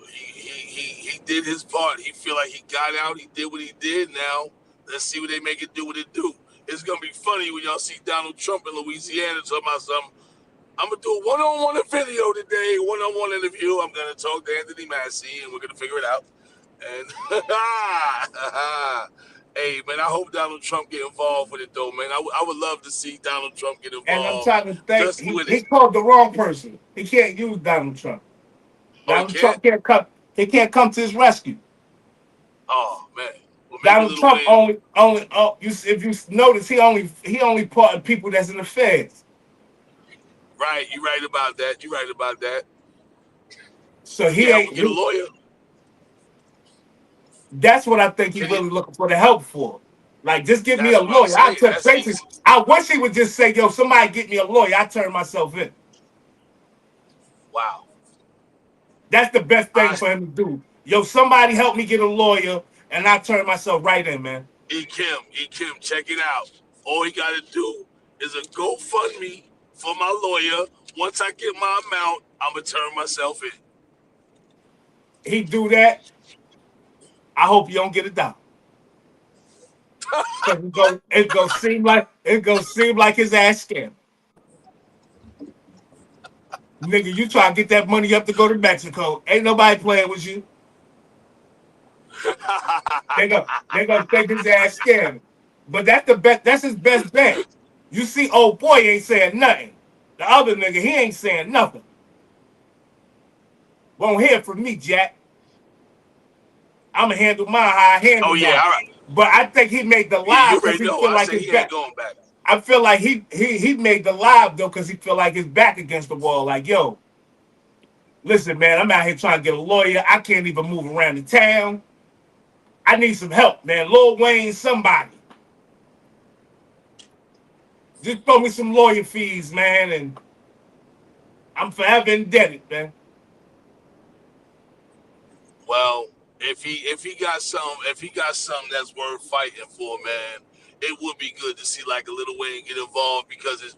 he did his part. He feel like he got out. He did what he did. Now let's see what they make it do. What it do. It's gonna be funny when y'all see Donald Trump in Louisiana talking about something. I'm gonna do a one-on-one video today, one-on-one interview. I'm gonna talk to Anthony Massey, and we're gonna figure it out. And hey, man, I hope Donald Trump get involved with it, though, man. I would love to see Donald Trump get And I'm involved trying to think, just with he it. called the wrong person. He can't use Donald Trump. Oh, he Donald can't? Trump can't come. He can't come to his rescue. Oh man. Well, maybe Donald Little Trump Wayne. if you notice, he only pardoned people that's in the feds. Right, you right about that. You right about that. So He he can't help him ain't. get a lawyer. That's what I think he's Can he? really looking for the help for. Like, just give me a That's what I'm lawyer. I saying. tell That's basically, easy. I wish he would just say, "Yo, somebody get me a lawyer." I turn myself in. Wow. That's the best thing I for him to do. Yo, somebody help me get a lawyer, and I turn myself right in, man. E. Kim, check it out. All he got to do is a GoFundMe for my lawyer. Once I get my amount, I'm gonna turn myself in. He do that. I hope you don't get it down. Cause it go seem like his ass scam. Nigga, you try to get that money up to go to Mexico. Ain't nobody playing with you. They gonna think his ass scam. But that's his best bet. You see, old boy ain't saying nothing. The other nigga, he ain't saying nothing. Won't hear from me, Jack. I'ma handle mine how I handle Oh yeah, mine. all right. But I think he made the Yeah, you live because already he know. feel I like say his he ain't back. going back. I feel like he made the live though because he feel like his back against the wall. Like, yo, listen, man, I'm out here trying to get a lawyer. I can't even move around the town. I need some help, man. Lil Wayne, somebody. Just throw me some lawyer fees, man, and I'm forever indebted, man. Well, if he got something that's worth fighting for, man, it would be good to see like a Little Wayne get involved because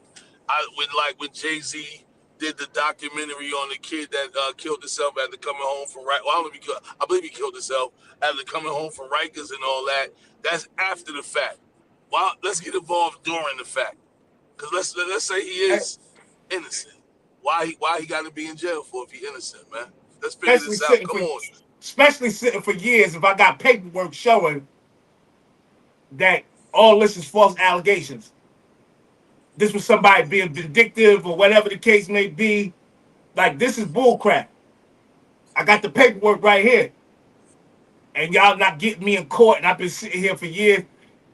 when Jay Z did the documentary on the kid that killed himself after coming home from Well, I don't know if I believe he killed himself after coming home from Rikers and all that. That's after the fact. Well, let's get involved during the fact because let's say he Hey, is innocent. Why he got to be in jail for if he innocent, man? Let's figure especially this out. sitting Come for on. especially sitting for years. If I got paperwork showing that all this is false allegations, this was somebody being vindictive or whatever the case may be. Like, this is bullcrap. I got the paperwork right here, and y'all not getting me in court, and I've been sitting here for years.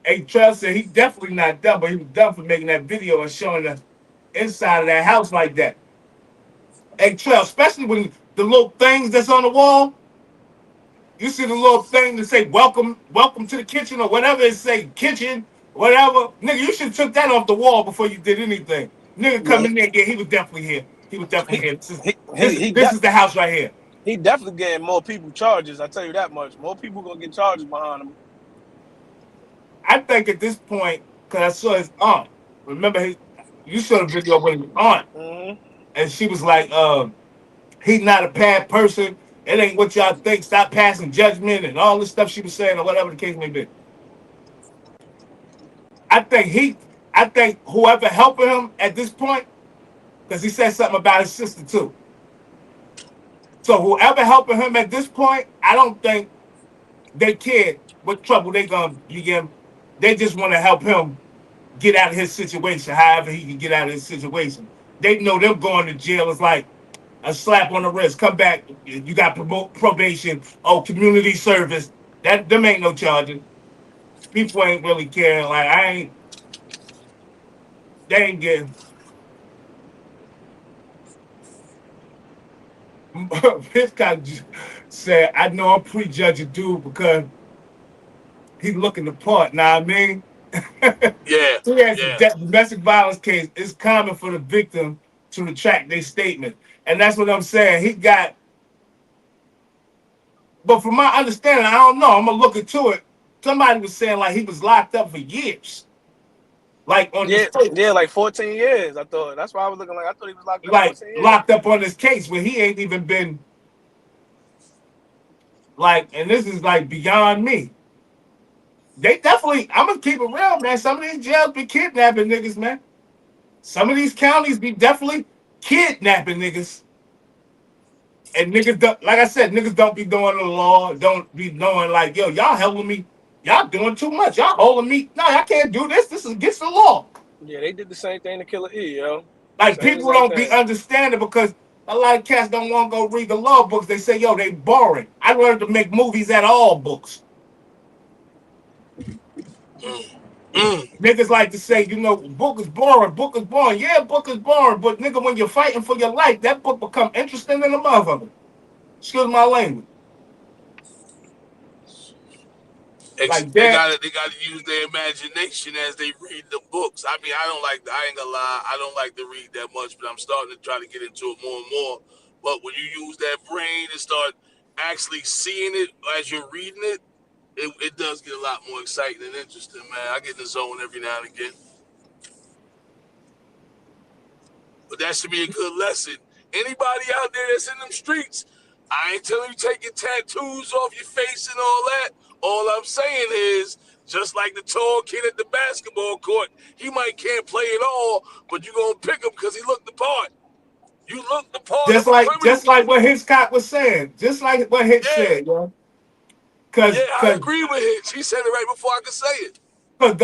Hey, Trev said he definitely not done, but he was done for making that video and showing the inside of that house like that. Hey, Trev, especially when the little things that's on the wall, you see the little thing that say welcome to the kitchen or whatever it say, kitchen, whatever. Nigga, you should have took that off the wall before you did anything. Nigga Yeah, come in there, yeah, he was definitely here. He was definitely he here. he This he is he, this de- is the house right here. he definitely getting more people charges. I tell you that much. More people gonna get charges behind him. I think at this point, because I saw his aunt. Remember, you saw the video with his aunt, Hmm. and she was like, he's not a bad person. It ain't what y'all think. Stop passing judgment and all this stuff she was saying, or whatever the case may be. I think I think whoever helping him at this point, because he said something about his sister too. So whoever helping him at this point, I don't think they care what trouble they gonna be in. They just want to help him get out of his situation, however he can get out of his situation. They know them going to jail is like a slap on the wrist. Come back, you got probation, oh, community service. That them ain't no charges. People ain't really caring. Like, they ain't getting. This guy said, I know I'm prejudging dude because he looking the part. Now, I mean, Yeah, he has a yeah, domestic violence case. It's common for the victim to retract their statement. And that's what I'm saying. He got, but from my understanding, I don't know. I'm going to look into it. Somebody was saying like he was locked up for years, like on this Yeah, yeah, case, like 14 years. I thought that's why I was looking like I thought he was locked up like 14 years. locked up on this case where he ain't even been like, and this is like beyond me. They definitely, I'm gonna keep it real, man. Some of these jails be kidnapping niggas, man. Some of these counties be definitely kidnapping niggas. And niggas don't, like I said, niggas don't be doing the law, don't be knowing like, yo, y'all helping me. Y'all doing too much. Y'all holding me. No, I can't do this. This is against the law. Yeah, they did the same thing to Killer E, yo. Like Same people exact don't be thing. understanding because a lot of cats don't want to go read the law books. They say, yo, they boring. I learned to make movies out of all books. Mm. Niggas like to say, you know, book is boring, book is boring. Yeah, book is boring, but nigga, when you're fighting for your life, that book become interesting in the motherfucker. Excuse my language. Like They that. got to use their imagination as they read the books. I mean, I ain't gonna lie, I don't like to read that much, but I'm starting to try to get into it more and more. But when you use that brain and start actually seeing it as you're reading it, it does get a lot more exciting and interesting, man. I get in the zone every now and again. But that should be a good lesson. Anybody out there that's in them streets, I ain't telling you take your tattoos off your face and all that. All I'm saying is, just like the tall kid at the basketball court, he might can't play at all, but you gonna pick him because he looked the part. You look the part of a criminal. Just like what Hitchcock was saying. Just like what Hitch Yeah, said, yo. yeah, Cause I cause agree with him. He said it right before I could say it. cause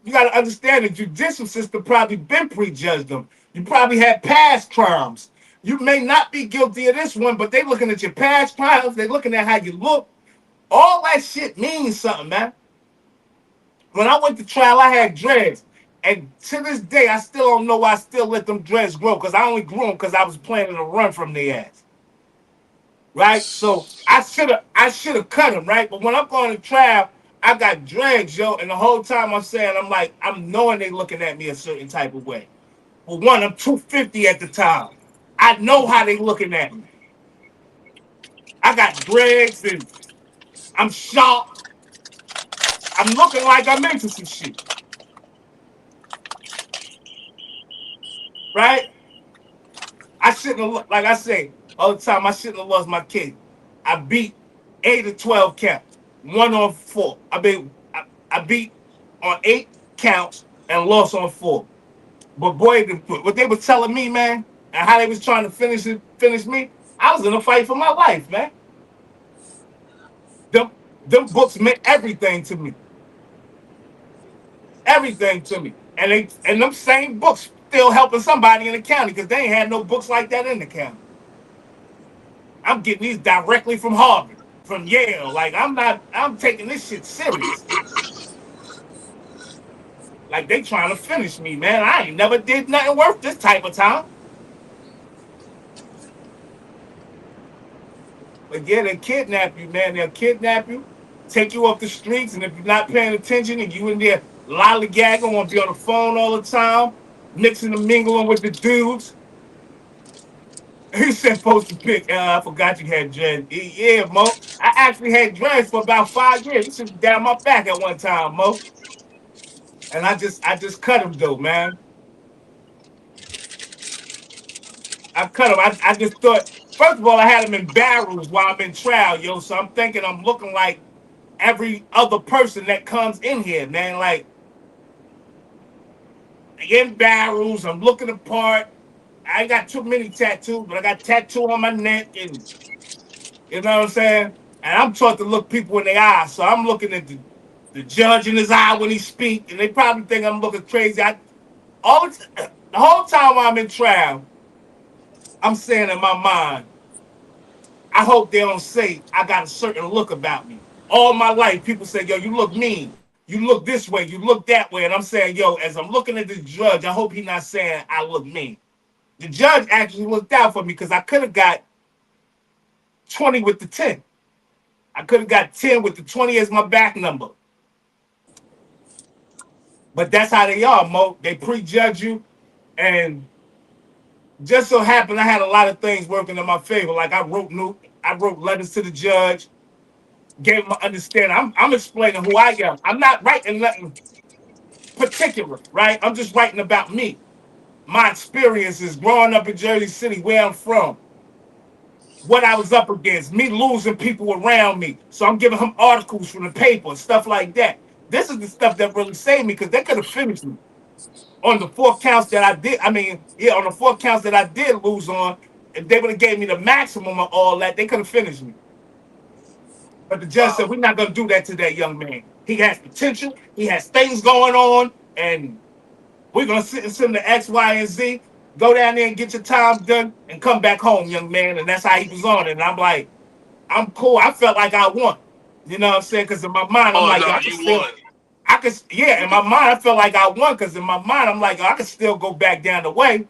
you gotta understand the judicial system probably been prejudged them. You probably had past crimes. You may not be guilty of this one, but they looking at your past crimes, they looking at how you look. All that shit means something, man. When I went to trial, I had dreads. And to this day, I still don't know why I still let them dreads grow, because I only grew them because I was planning to run from their ass. Right? So I should have cut them, right? But when I'm going to trial, I got dreads, yo, and the whole time I'm saying, I'm like, I'm knowing they looking at me a certain type of way. For one, I'm 250 at the time. I know how they looking at me. I got dreads and I'm sharp. I'm looking like I'm into some shit, right? I shouldn't have, like I say all the time, I shouldn't have lost my kid. I beat 8 or 12 counts, one on four. I beat on 8 counts and lost on 4. But boy, what they was telling me, man, and how they was trying to finish me, I was in a fight for my life, man. Them, them books meant everything to me, everything to me. And them same books still helping somebody in the county because they ain't had no books like that in the county. I'm getting these directly from Harvard, from Yale. Like I'm taking this shit serious. Like they trying to finish me, man. I ain't never did nothing worth this type of time. But yeah, they kidnap you, man. They'll kidnap you, take you off the streets, and if you're not paying attention and you in there lollygagging, want to be on the phone all the time, mixing and mingling with the dudes. He said supposed to pick. I forgot you had dreads. Yeah, Mo. I actually had dreads for about 5 years. This shit was down my back at one time, Mo. And I just cut him though, man. I cut him. I just thought, first of all, I had him in barrels while I'm in trial, yo. So I'm thinking I'm looking like every other person that comes in here, man. Like in barrels, I'm looking apart. I ain't got too many tattoos, but I got tattoo on my neck, and you know what I'm saying. And I'm taught to look people in the eye, so I'm looking at the judge in his eye when he speak, and they probably think I'm looking crazy. The whole time I'm in trial, I'm saying in my mind, I hope they don't say I got a certain look about me. All my life, people say, yo, you look mean. You look this way, you look that way. And I'm saying, yo, as I'm looking at this judge, I hope he's not saying I look mean. The judge actually looked out for me because I could have got 20 with the 10. I could have got 10 with the 20 as my back number. But that's how they are, Mo. They prejudge you. And just so happened I had a lot of things working in my favor. Like I wrote letters to the judge, gave him an understanding. I'm explaining who I am. I'm not writing nothing particular, right? I'm just writing about me. My experiences growing up in Jersey City, where I'm from, what I was up against, me losing people around me. So I'm giving him articles from the paper, stuff like that. This is the stuff that really saved me because they could have finished me. On the 4 counts that I did, I mean, yeah, on the 4 counts that I did lose on, if they would have gave me the maximum of all that, they could have finished me. But the judge said, Wow. we're not going to do that to that young man. He has potential. He has things going on. And we're going to sit and send the X, Y, and Z. Go down there and get your time done and come back home, young man. And that's how he was on it. And I'm like, I'm cool. I felt like I won. You know what I'm saying? Because in my mind, I'm Oh like, yo, no, I can you still, won. yeah, in my mind, I felt like I won. Because in my mind, I'm like, I can still go back down the way.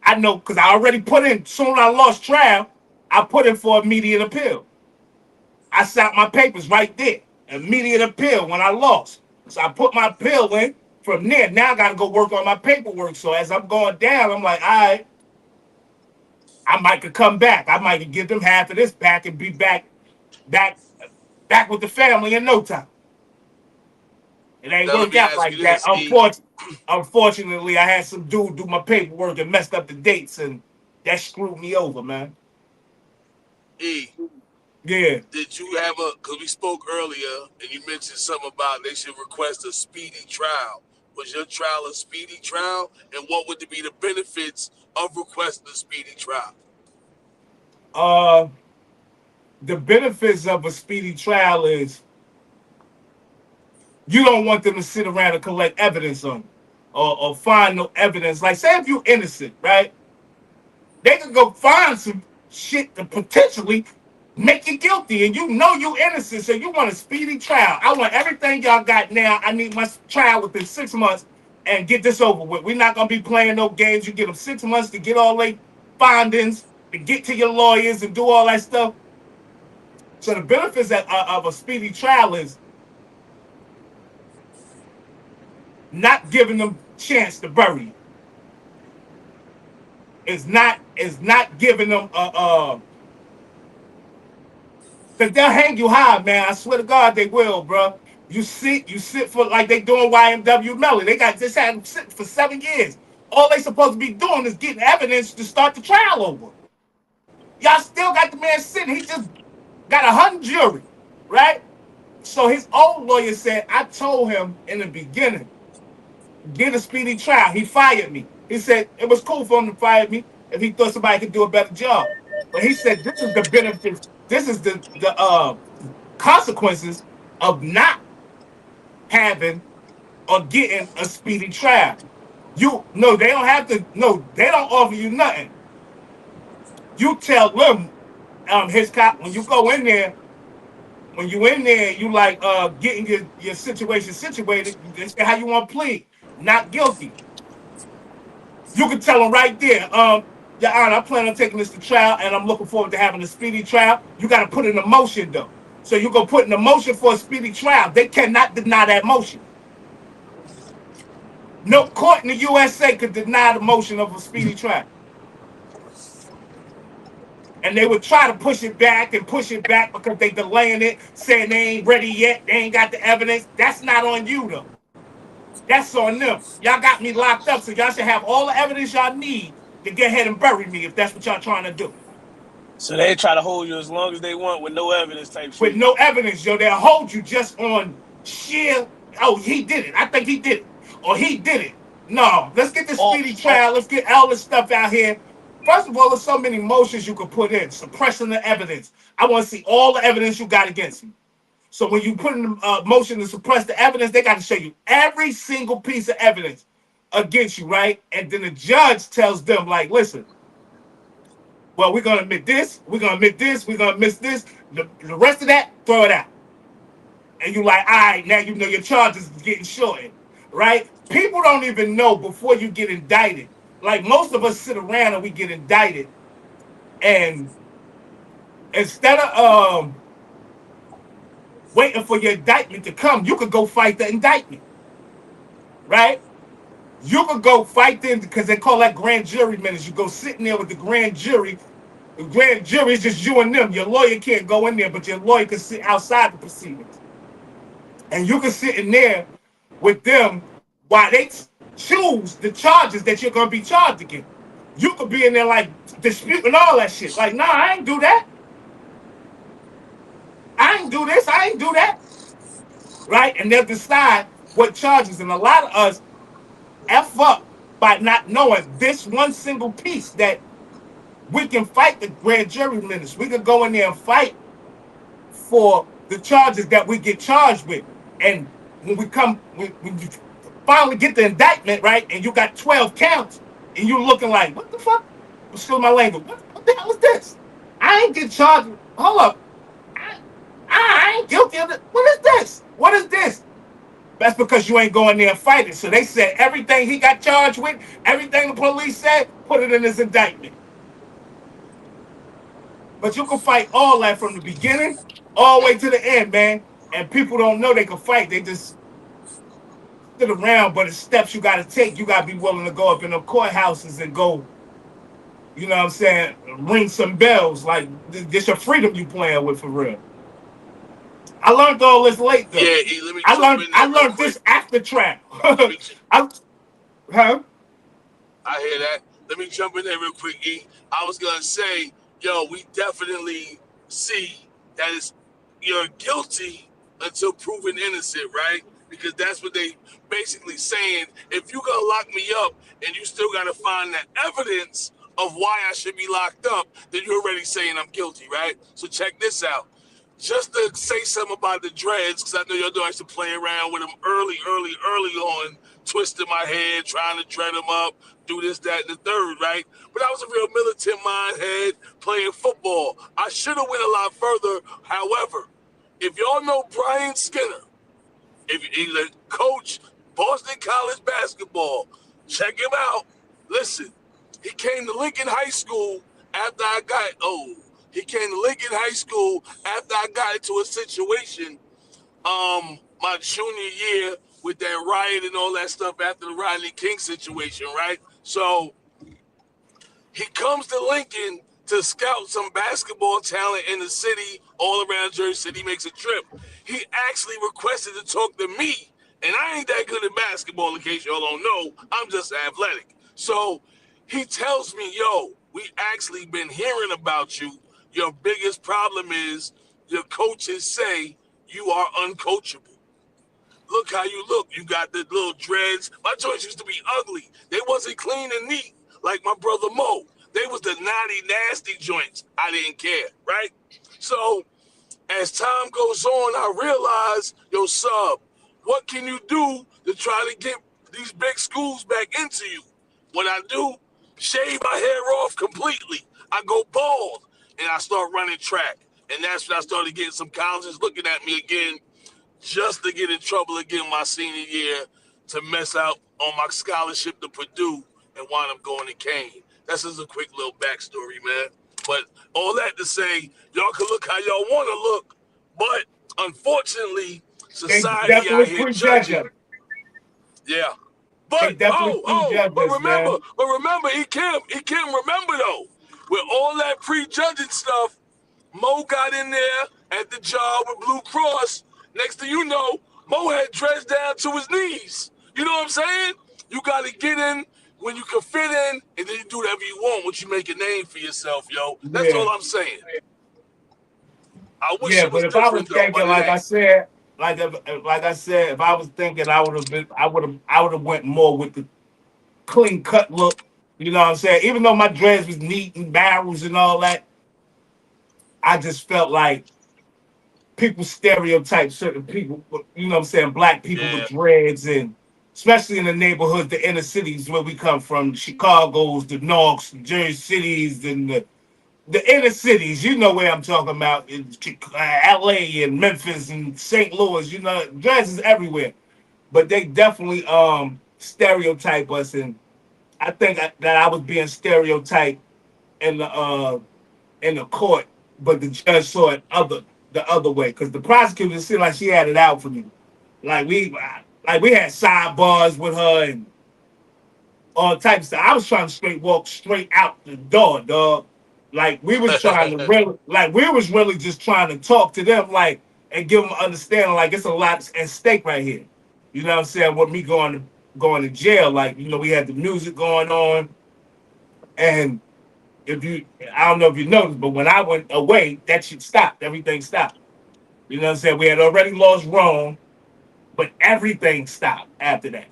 I know, because I already put in, soon as I lost trial, I put in for immediate appeal. I sat my papers right there. Immediate appeal when I lost. So I put my appeal in. From there, now I got to go work on my paperwork. So as I'm going down, I'm like, all right, I might could come back. I might could give them half of this back and be back, back with the family in no time. It ain't Now let work me out ask you like that. this, E. Unfortunately, I had some dude do my paperwork and messed up the dates, and that screwed me over, man. E. Yeah. Did you have a? Because we spoke earlier, and you mentioned something about they should request a speedy trial. Was your trial a speedy trial, and what would be the benefits of requesting a speedy trial? Uh, the benefits of a speedy trial is you don't want them to sit around and collect evidence on you or find no evidence. Like, say if you're innocent, right? They could go find some shit to potentially make you guilty, and you know you innocent, so you want a speedy trial. I want everything y'all got now. I need my trial within 6 months and get this over with. We're not gonna be playing no games. You get them 6 months to get all their findings, to get to your lawyers and do all that stuff. So the benefits of a speedy trial is not giving them chance to bury you. Is not giving them because they'll hang you high, man. I swear to God they will, bro. You sit for like they doing YMW Melly. They got this had him sitting for 7 years. All they supposed to be doing is getting evidence to start the trial over. Y'all still got the man sitting. He just got a hung jury, right? So his old lawyer said, I told him in the beginning, get a speedy trial. He fired me. He said it was cool for him to fire me if he thought somebody could do a better job. But he said this is the benefit. This is the consequences of not having or getting a speedy trial. You no, they don't have to. No, they don't offer you nothing. You tell them his cop when you go in there. When you in there, you like getting your situation situated. You can say how you want to plead. Not guilty. You can tell them right there, Your Honor, I plan on taking this to trial, and I'm looking forward to having a speedy trial. You got to put in a motion, though. So you go put in a motion for a speedy trial. They cannot deny that motion. No court in the USA could deny the motion of a speedy trial. And they would try to push it back because they delaying it, saying they ain't ready yet, they ain't got the evidence. That's not on you, though. That's on them. Y'all got me locked up, so y'all should have all the evidence y'all need to get ahead and bury me if that's what y'all trying to do. So they try to hold you as long as they want with no evidence type With shit. no evidence, yo, they'll hold you just on sheer, oh, he did it. I think he did it. Or he did it. No, let's get the Oh, speedy oh, trial. Let's get all this stuff out here. First of all, there's so many motions you could put in, suppressing the evidence. I want to see all the evidence you got against me. So when you put in a motion to suppress the evidence, they got to show you every single piece of evidence against you, right? And then the judge tells them, like, listen, well, we're gonna admit this, we're gonna admit this, we're gonna miss this. The rest of that, throw it out. And you like, all right, now you know your charges is getting shortened, right? People don't even know before you get indicted. Like most of us sit around and we get indicted, and instead of waiting for your indictment to come, you could go fight the indictment, right? You could go fight them because they call that grand jury minutes. You go sitting there with the grand jury. The grand jury is just you and them. Your lawyer can't go in there, but your lawyer can sit outside the proceedings. And you can sit in there with them while they choose the charges that you're going to be charged against. You could be in there like disputing all that shit. Like, nah, I ain't do that. I ain't do this. I ain't do that. Right? And they'll decide what charges. And a lot of us, F up by not knowing this one single piece that we can fight the grand jury minutes. We can go in there and fight for the charges that we get charged with. And when you finally get the indictment, right, and you got 12 counts, and you're looking like, what the fuck? Excuse my language. What the hell is this? I ain't get charged. Hold up. I, I ain't guilty of it. What is this? What is this? That's because you ain't going there and fighting. So they said everything he got charged with, everything the police said, put it in his indictment. But you can fight all that from the beginning all the way to the end, man. And people don't know they can fight. They just sit around, but it's steps you got to take. You got to be willing to go up in the courthouses and go, you know what I'm saying, ring some bells. Like, this your freedom you playing with for real. I learned all this late, though. Yeah, E, let me jump in I there real learned quick. this after trap. Let me, Huh? I hear that. Let me jump in there real quick, E. I was gonna say, yo, we definitely see that you're guilty until proven innocent, right? Because that's what they basically saying. If you gonna lock me up and you still gotta find the evidence of why I should be locked up, then you're already saying I'm guilty, right? So check this out. Just to say something about the dreads, because I know y'all used to play around with them early on, twisting my head, trying to dread them up, do this, that, and the third, right? But I was a real militant mindhead playing football. I should have went a lot further. However, if y'all know Brian Skinner, if he's a coach, Boston College basketball, check him out. Listen, he came to Lincoln High School after I got he came to Lincoln High School after I got into a situation my junior year with that riot and all that stuff after the Rodney King situation, right? So he comes to Lincoln to scout some basketball talent in the city, all around Jersey City. He makes a trip. He actually requested to talk to me, and I ain't that good at basketball, in case y'all don't know. I'm just athletic. So he tells me, yo, we actually been hearing about you. Your biggest problem is your coaches say you are uncoachable. Look how you look. You got the little dreads. My joints used to be ugly. They wasn't clean and neat like my brother Mo. They was the naughty, nasty joints. I didn't care, right? So as time goes on, I realize, yo, sub, what can you do to try to get these big schools back into you? What I do, shave my hair off completely. I go bald, and I start running track. And that's when I started getting some colleges looking at me again just to get in trouble again my senior year to mess out on my scholarship to Purdue and wind up going to Kane. That's just a quick little backstory, man. But all that to say, y'all can look how y'all want to look, but unfortunately, They society out definitely here prejudge judging. us. Yeah. They But definitely prejudge but us, man. remember, he can't remember though. With all that prejudging stuff, Mo got in there at the job with Blue Cross. Next thing you know, Mo had dreads down to his knees. You know what I'm saying? You got to get in when you can fit in, and then you do whatever you want once you make a name for yourself, yo. That's Yeah. all I'm saying. I wish Yeah, it was but if I was different, though, thinking, but it like I ain't. said, like I said, if I was thinking, I would have went more with the clean cut look. You know what I'm saying? Even though my dreads was neat and barrels and all that, I just felt like people stereotype certain people. You know what I'm saying? Black people with Yeah. dreads, and especially in the neighborhoods, the inner cities where we come from, Chicago's, the Norths, the Jersey cities, and the inner cities, you know where I'm talking about, in LA and Memphis and St. Louis, you know, dreads is everywhere. But they definitely stereotype us, and I think that I was being stereotyped in the court, but the judge saw it the other way because the prosecutor seemed like she had it out for me. Like we had sidebars with her and all types of stuff. I was trying to walk straight out the door, dog. Like we was really just trying to talk to them, like, and give them understanding, like it's a lot at stake right here. You know what I'm saying? With me going to jail, like, you know, we had the music going on, and if you, I don't know if you noticed, but when I went away, that shit stopped. Everything stopped. You know what I'm saying? We had already lost Rome, but everything stopped after that.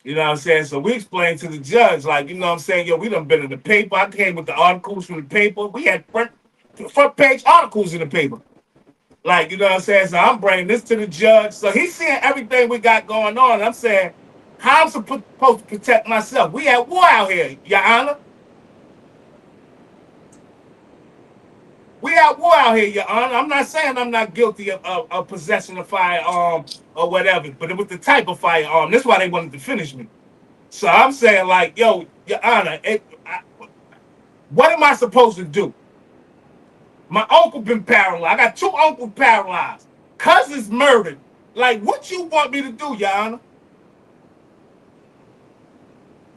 You know what I'm saying? So we explained to the judge, like, you know what I'm saying, yo, we done been in the paper. I came with the articles from the paper. We had front page articles in the paper. Like, you know what I'm saying? So I'm bringing this to the judge. So he's seeing everything we got going on. And I'm saying, how I'm supposed to protect myself? We at war out here, Your Honor. We at war out here, Your Honor. I'm not saying I'm not guilty of possessing a firearm or whatever, but it was the type of firearm. That's why they wanted to finish me. So I'm saying, like, yo, Your Honor, what am I supposed to do? My uncle been paralyzed. I got two uncles paralyzed. Cousins murdered. Like, what you want me to do, Your Honor?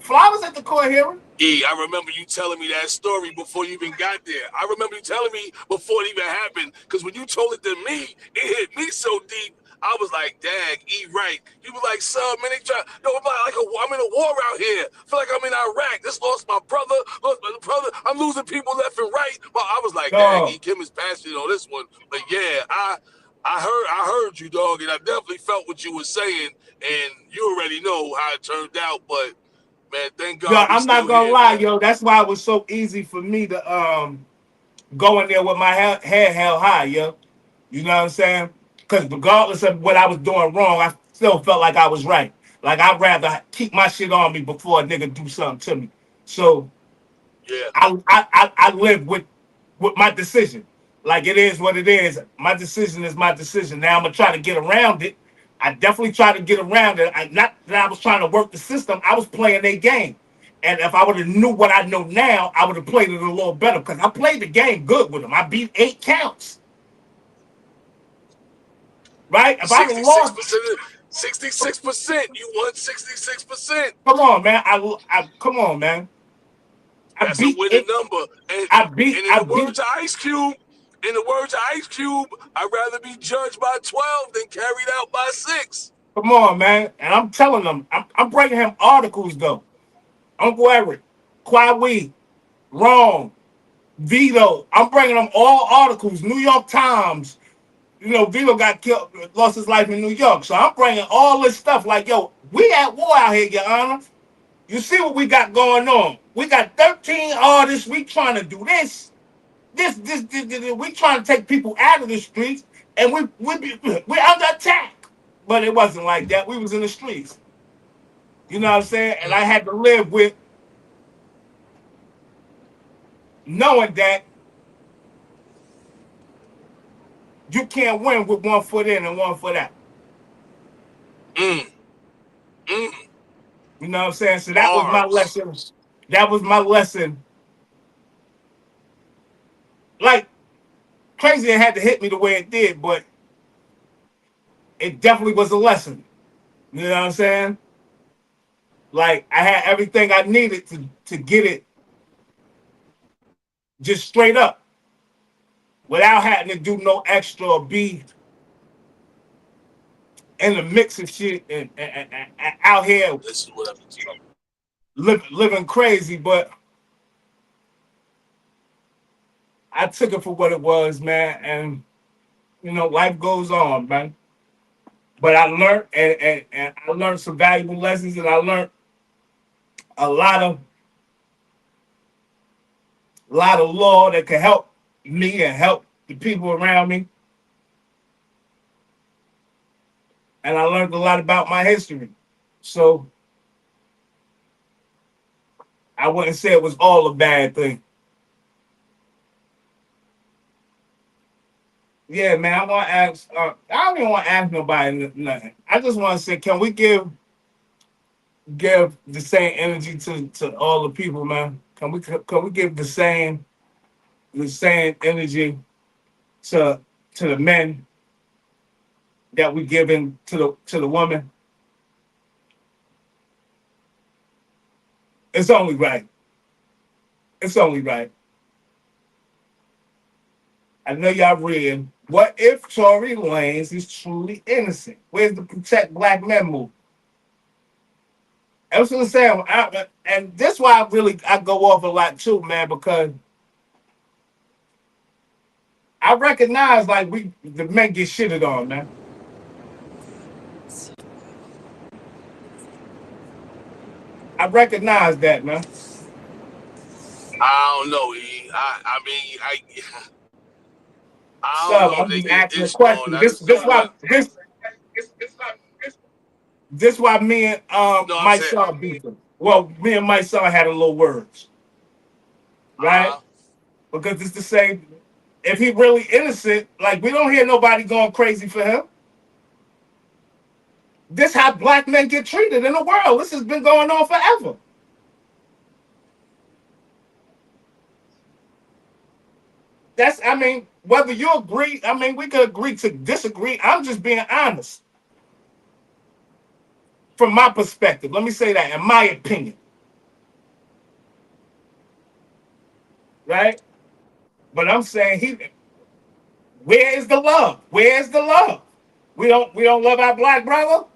Flowers at the court hearing. E, I remember you telling me that story before you even got there. I remember you telling me before it even happened, because when you told it to me, it hit me so deep. I was like, "Dag, E, right?" You was like, "Son, man, they try. No, I'm in a war out here. I feel like I'm in Iraq. Just lost my brother, lost my brother. I'm losing people left and right." Well, I was like, "Dag, No, E, Kim is passionate on this one." But yeah, I heard you, dog, and I definitely felt what you were saying, and you already know how it turned out. But man, thank yo, God we I'm not still gonna here, lie, man. yo. That's why it was so easy for me to go in there with my head held high, yo. You know what I'm saying? Because regardless of what I was doing wrong, I still felt like I was right. Like I'd rather keep my shit on me before a nigga do something to me. So Yeah. I live with my decision. Like it is what it is. My decision is my decision. Now I'm gonna try to get around it. I definitely try to get around it. Not that I was trying to work the system. I was playing a game. And if I would have knew what I know now, I would have played it a little better because I played the game good with them. I beat 8 counts. Right? If I would have lost, 66%. 66%. You won 66%. come on, man. Come on, man. I That's a beat winning it. number. And I beat. and in I the beat. words of Ice Cube, I'd rather be judged by 12 than carried out by 6. Come on, man. And I'm telling them, I'm bringing him articles though. Uncle Eric, Quawi, Wrong, Vito. I'm bringing them all articles. New York Times. You know, Vito got killed, lost his life in New York. So I'm bringing all this stuff. Like, yo, we at war out here, Your Honor. You see what we got going on? We got 13 artists. We trying to do this. This. We trying to take people out of the streets, and we under attack. But it wasn't like that. We was in the streets. You know what I'm saying? And I had to live with knowing that you can't win with 1 foot in and 1 foot out. Mm. Mm. You know what I'm saying? So that was my Bars. lesson. That was my lesson. Like crazy, it had to hit me the way it did, but it definitely was a lesson. You know what I'm saying? Like I had everything I needed to get it just straight up without having to do no extra or be in the mix of shit and out here This is what I've been talking about. living crazy. But I took it for what it was, man. And you know, life goes on, man. But I learned and I learned some valuable lessons, and I learned a lot of law that could help me and help the people around me. And I learned a lot about my history. So I wouldn't say it was all a bad thing. Yeah, man, I want to ask. I don't even want to ask nobody nothing. I just want to say, can we give the same energy to all the people, man? Can we give the same energy to the men that we giving to the woman? It's only right. It's only right. I know y'all read. What if Tory Lanez is truly innocent? Where's the protect black men move? I was gonna say, and this why I go off a lot too, man, because I recognize like the men get shitted on, man. I recognize that, man. I don't know. I mean, I don't Sub, know if I'm they just get asking a itched on. question. I just don't want. This why me and No, I'm my saying. son beat them. Well, me and my son had a little words, right? Uh, Because it's the same. If he really innocent, like we don't hear nobody going crazy for him. This how black men get treated in the world. This has been going on forever. That's, I mean, whether you agree, I mean, we could agree to disagree. I'm just being honest from my perspective. Let me say that, in my opinion, right? But I'm saying where is the love? Where is the love? We don't love our black brother.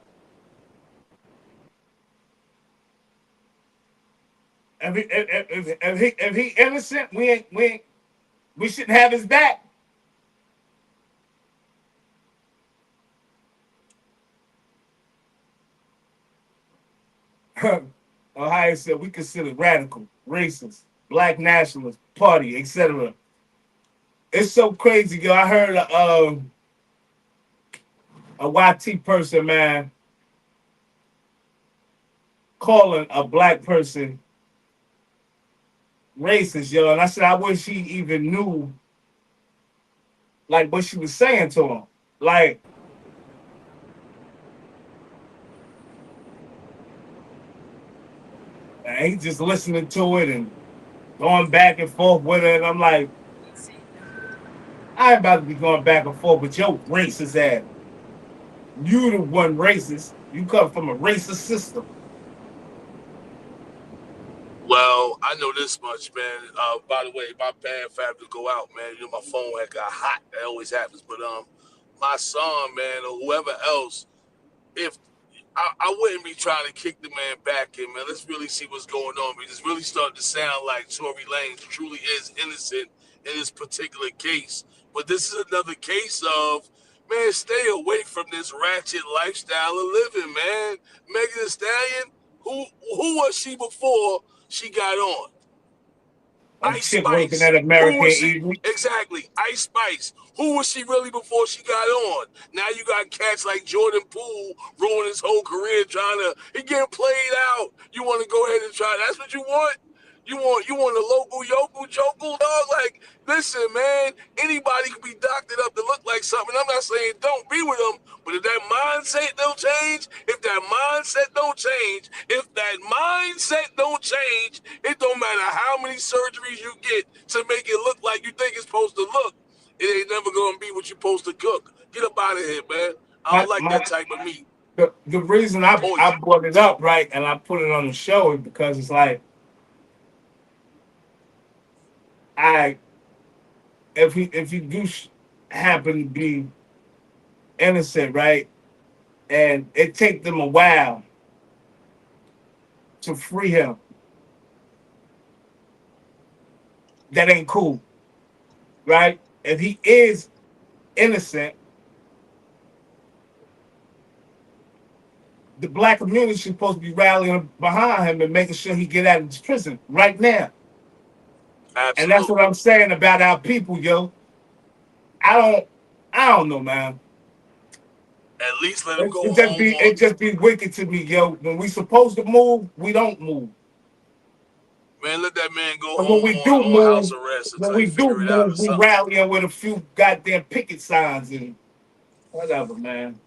If he innocent, we shouldn't have his back. Ohio said we consider radical, racist, black nationalist, party, etc. It's so crazy, yo. I heard a YT person, man, calling a black person racist, yo. And I said, I wish he even knew, like, what she was saying to him. Like, and he just listening to it and going back and forth with it. And I'm like, I ain't about to be going back and forth with your racist ass. You the one racist. You come from a racist system. well, I know this much, man. By the way, my bad for having to go out, man. You know, my phone had got hot. That always happens. But my son, man, or whoever else, if I wouldn't be trying to kick the man back in, man. Let's really see what's going on. Because it's really starting to sound like Tory Lanez truly is innocent in this particular case. But this is another case of, man, stay away from this ratchet lifestyle of living, man. Megan Thee Stallion, who was she before she got on? A Ice chick working Spice. at Who American was she? Eagle. Exactly. Ice Spice. Who was she really before she got on? Now you got cats like Jordan Poole ruining his whole career trying to he getting played out. You want to go ahead and try. That's what you want? You want a local yokel jokel dog? Like, listen, man, anybody can be doctored up to look like something. I'm not saying don't be with them, but if that mindset don't change, it don't matter how many surgeries you get to make it look like you think it's supposed to look. It ain't never gonna be what you're supposed to cook. Get up out of here, man. I My, don't like my, that type of meat. the reason I Poison. brought it up, right, and I put it on the show is because it's like, I if you do happen to be innocent, right, and it take them a while to free him, that ain't cool, right? If he is innocent, the black community is supposed to be rallying behind him and making sure he get out of prison right now. And that's what Absolutely. I'm saying about our people, yo. I don't, I don't know, man. At least let him It, go it just home be, on. it just be wicked to me, yo. When we supposed to move, we don't move. Man, let that man go And when home we do on house move, arrest when until he we do figure it out or move, we something. rallying with a few goddamn picket signs and whatever, man.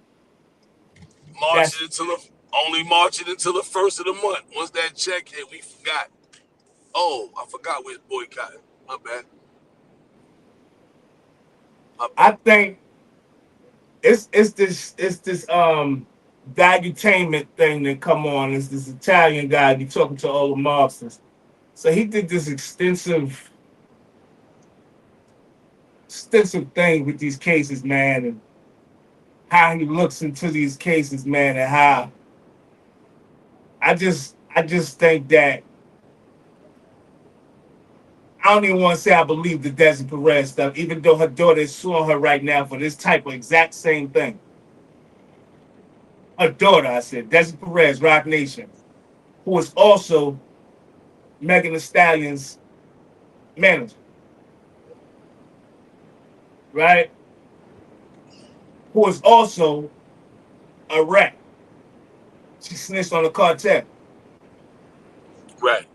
That's Marching until the only marching until the first of the month. Once that check hit, we forgot. Oh, I forgot we're boycotting. My bad. My I bad. think it's this valutainment thing that come on. It's this Italian guy be talking to all the mobsters. So he did this extensive thing with these cases, man, and how he looks into these cases, man, and how I just think that I don't even want to say I believe the Desi Perez stuff, even though her daughter is suing her right now for this type of exact same thing. Her daughter, I said, Desi Perez, Rock Nation. who is also Megan Thee Stallion's manager, right? Who is also a rat. She snitched on the cartel. Right.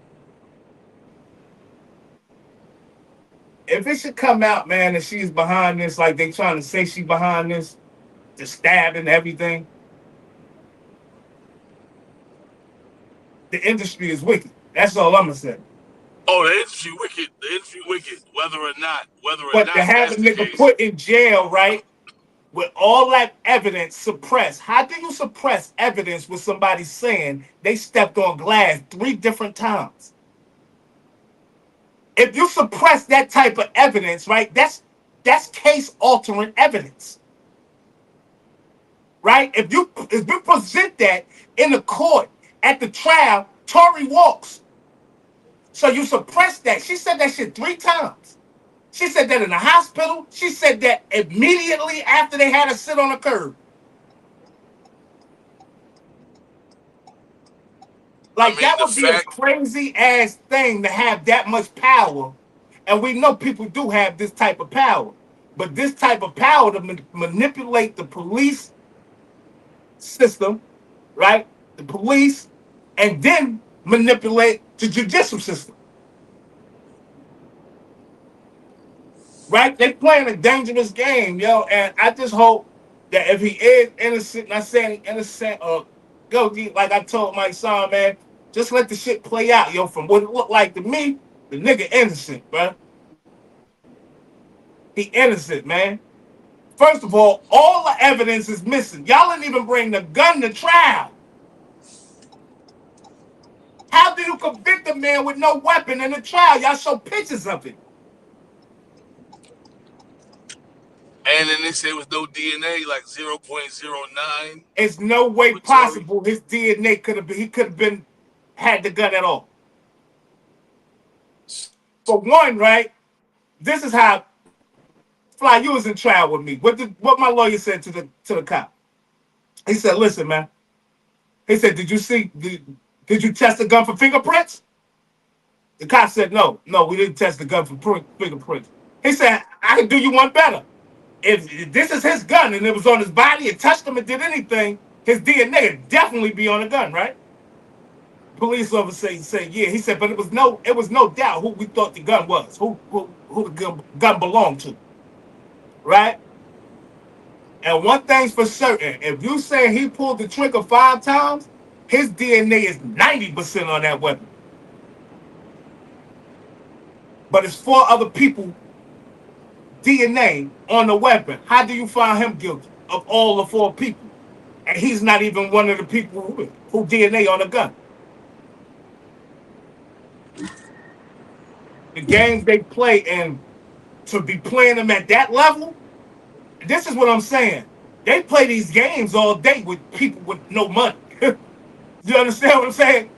If it should come out, man, that she's behind this, like they trying to say she behind this, the stabbing, everything, the industry is wicked. That's all I'm gonna say. Oh, the industry wicked. The industry wicked. Whether or But to not have a that's the nigga case. put in jail, right, with all that evidence suppressed, how do you suppress evidence with somebody saying they stepped on glass 3 different times? If you suppress that type of evidence, right, that's case altering evidence, right? If you present that in the court at the trial, Tory walks. So you suppress that. She said that shit 3 times. She said that in the hospital. She said that immediately after they had her sit on the curb. I Like mean, that the would be a fact. crazy ass thing to have that much power. And we know people do have this type of power. But this type of power to manipulate the police system, right? The police, and then manipulate the judicial system. Right? They playing a dangerous game, yo. And I just hope that if he is innocent, not saying innocent or guilty, like I told my son, man, just let the shit play out, yo. From what it looked like to me, the nigga innocent, bro. He innocent, man. First of all the evidence is missing. Y'all didn't even bring the gun to trial. How do you convict a man with no weapon in the trial? Y'all show pictures of it. And then they say it was no DNA, like 0.09 It's no way with Tory. possible his DNA could have been, he could have been, had the gun at all. For one, right, this is how, Fly, you was in trial with me. What my lawyer said to the cop? He said, listen, man. He said, did you test the gun for fingerprints? The cop said, no, we didn't test the gun for fingerprints. He said, I can do you one better. If this is his gun and it was on his body, it touched him and did anything, his DNA would definitely be on the gun, right? Police officer said, yeah. He said, but it was no doubt who we thought the gun was, who the gun belonged to, right? And one thing's for certain, if you say he pulled the trigger 5 times, his DNA is 90% on that weapon. But it's 4 other people DNA on the weapon. How do you find him guilty of all the 4 people? And he's not even one of the people who DNA on the gun. The games they play, and to be playing them at that level, this is what I'm saying. They play these games all day with people with no money. You understand what I'm saying?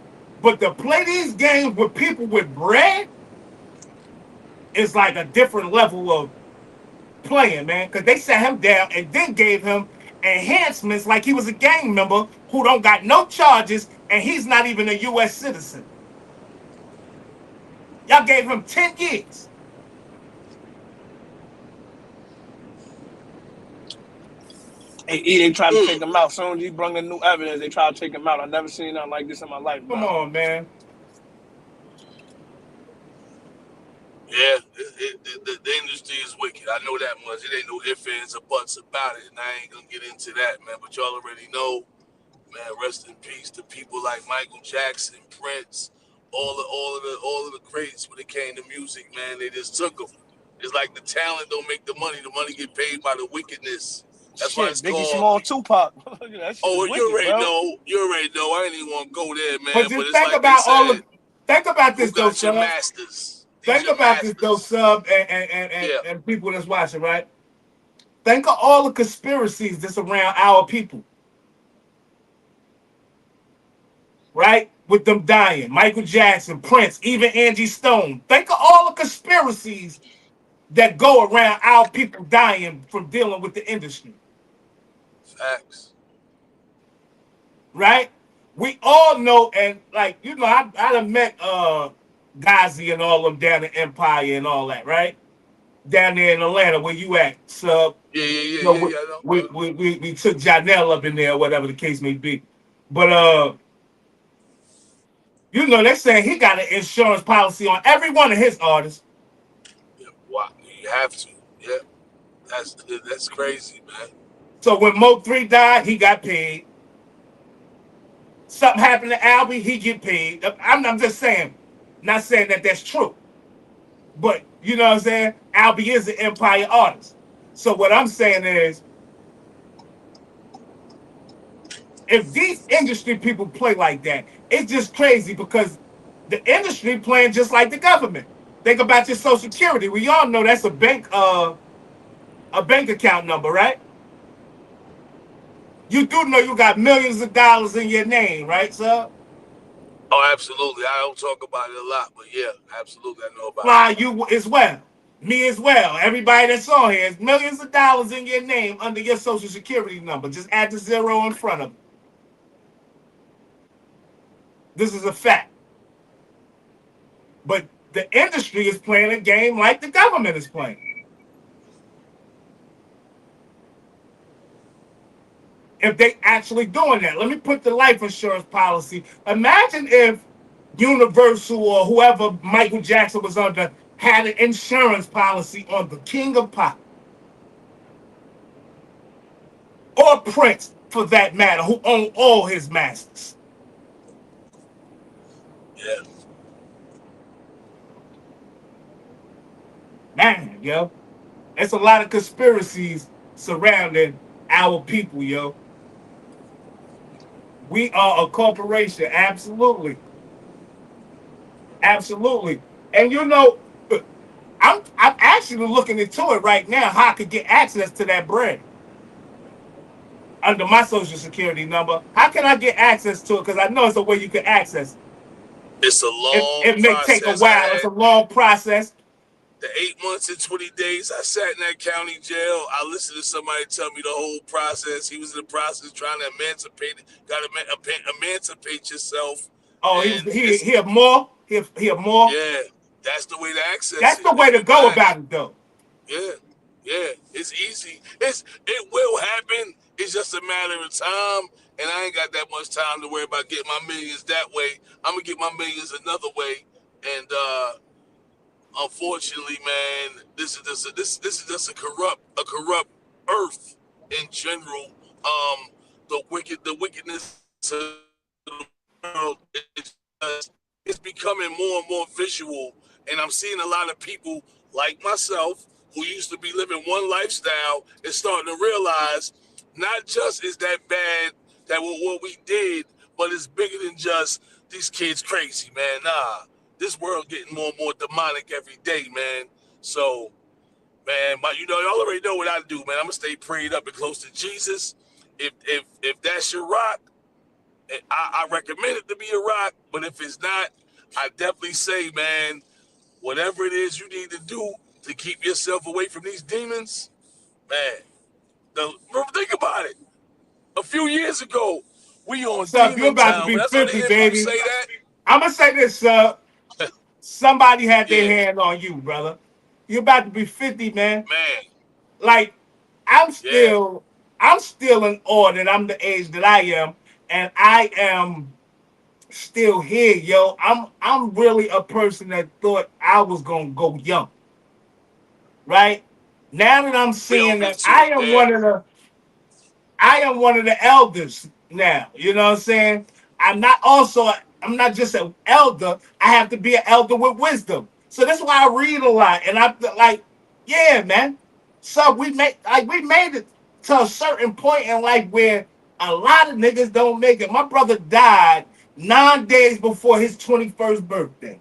But to play these games with people with bread is like a different level of playing, man. Because they sat him down and then gave him enhancements like he was a gang member who don't got no charges and he's not even a U.S. citizen. Y'all gave him 10 years. They tried to take him out. As soon as he brought in new evidence, they tried to take him out. I never seen nothing like this in my life, Come bro. on, man. Yeah, the industry is wicked. I know that much. It ain't no ifs, ands, or buts about it, and I ain't gonna get into that, man. But y'all already know, man. Rest in peace to people like Michael Jackson, Prince, all of the greats when it came to music, man. They just took them. It's like the talent don't make the money. The money get paid by the wickedness. That's why Shit, it's Biggie called. Small, Tupac. That shit is Oh, you wicked, already bro. know. You already know. I ain't even want to go there, But man. But just it's think like they about said, think about who this though, got your son. masters? These Think your about this though, masters. sub, Yeah. and people that's watching, right? Think of all the conspiracies that's around our people, right? With them dying, Michael Jackson, Prince, even Angie Stone. Think of all the conspiracies that go around our people dying from dealing with the industry, Facts. right? We all know, and like I done met Ghazi and all them down in Empire and all that, right? Down there in Atlanta, where you at, sub? Yeah, yeah, yeah, You know, yeah, yeah. I know. we took Janelle up in there, whatever the case may be. But they're saying he got an insurance policy on every one of his artists. Yeah, wow, you have to. Yeah, that's crazy, man. So when Mo 3 died, he got paid. Something happened to Albie, he get paid. I'm just saying, not saying that that's true. But you know what I'm saying? Albie is an Empire artist. So what I'm saying is, if these industry people play like that, it's just crazy because the industry playing just like the government. Think about your Social Security. We all know that's a bank account number, right? You do know you got millions of dollars in your name, right, sir? Oh, absolutely. I don't talk about it a lot, but yeah, absolutely, I know about it. Fly, you as well. Me as well. Everybody that's on here has millions of dollars in your name under your Social Security number. Just add the zero in front of it. This is a fact. But the industry is playing a game like the government is playing. If they actually doing that, let me put the life insurance policy. Imagine if Universal or whoever Michael Jackson was under had an insurance policy on the King of Pop or Prince, for that matter, who owned all his masters. Yeah, Man, yo, it's a lot of conspiracies surrounding our people, yo. We are a corporation, absolutely, absolutely. And I'm actually looking into it right now. How I could get access to that bread under my Social Security number. How can I get access to it? Because I know it's a way you can access it's a it. long It may take a process. I while. It's had a long process. the 8 months and 20 days I sat in that county jail. I listened to somebody tell me the whole process. He was in the process trying to emancipate yourself, Oh, he was and he it's he have more. He have more. yeah, that's the way to access That's it the way if to you go black. about it, though. Yeah, yeah, it's easy. It will happen. It's just a matter of time, and I ain't got that much time to worry about getting my millions that way. I'm gonna get my millions another way, and unfortunately, man, this is just a corrupt earth in general. The wickedness of the world is just, it's becoming more and more visual, and I'm seeing a lot of people like myself who used to be living one lifestyle is starting to realize not just is that bad that what we did, but it's bigger than just these kids crazy, man. Nah, this world getting more and more demonic every day, man. So, man, y'all already know what I do, man. I'm gonna stay prayed up and close to Jesus. If that's your rock, I recommend it to be a rock. But if it's not, I definitely say, man, whatever it is you need to do to keep yourself away from these demons, man. Think about it. A few years ago, we on So if you're Demon about to Town. be That's how the 50, hip baby, say that. I'm gonna say this, sir. Somebody had their Yeah, hand on you, brother. You're about to be 50, man. man. Like, I'm Yeah, still, I'm still in awe that I'm the age that I am, and I am still here, yo. I'm really a person that thought I was gonna go young, right? Now that I'm me seeing me that too. Yeah, I am one of the elders now. You know what I'm saying? I'm not just an elder. I have to be an elder with wisdom. So that's why I read a lot. And I'm like, yeah, man. So we made it to a certain point in life where a lot of niggas don't make it. My brother died 9 days before his 21st birthday.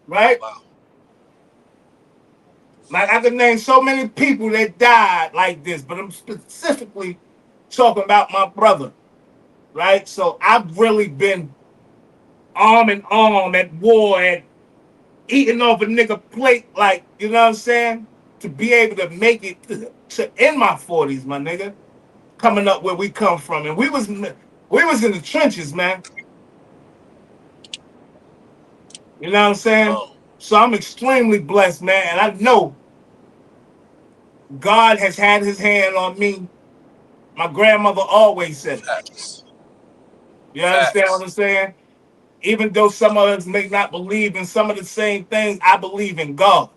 Right? wow. Like I could name so many people that died like this, but I'm specifically talking about my brother, right? So I've really been arm in arm at war at eating off a nigga plate, like, you know what I'm saying? To be able to make it to in my 40s, my nigga. coming up where we come from, and we was in the trenches, man. You know what I'm saying? Oh, So I'm extremely blessed, man, and I know God has had His hand on me. My grandmother always said it. facts. You understand what Facts. I'm saying? Even though some of us may not believe in some of the same things, I believe in God.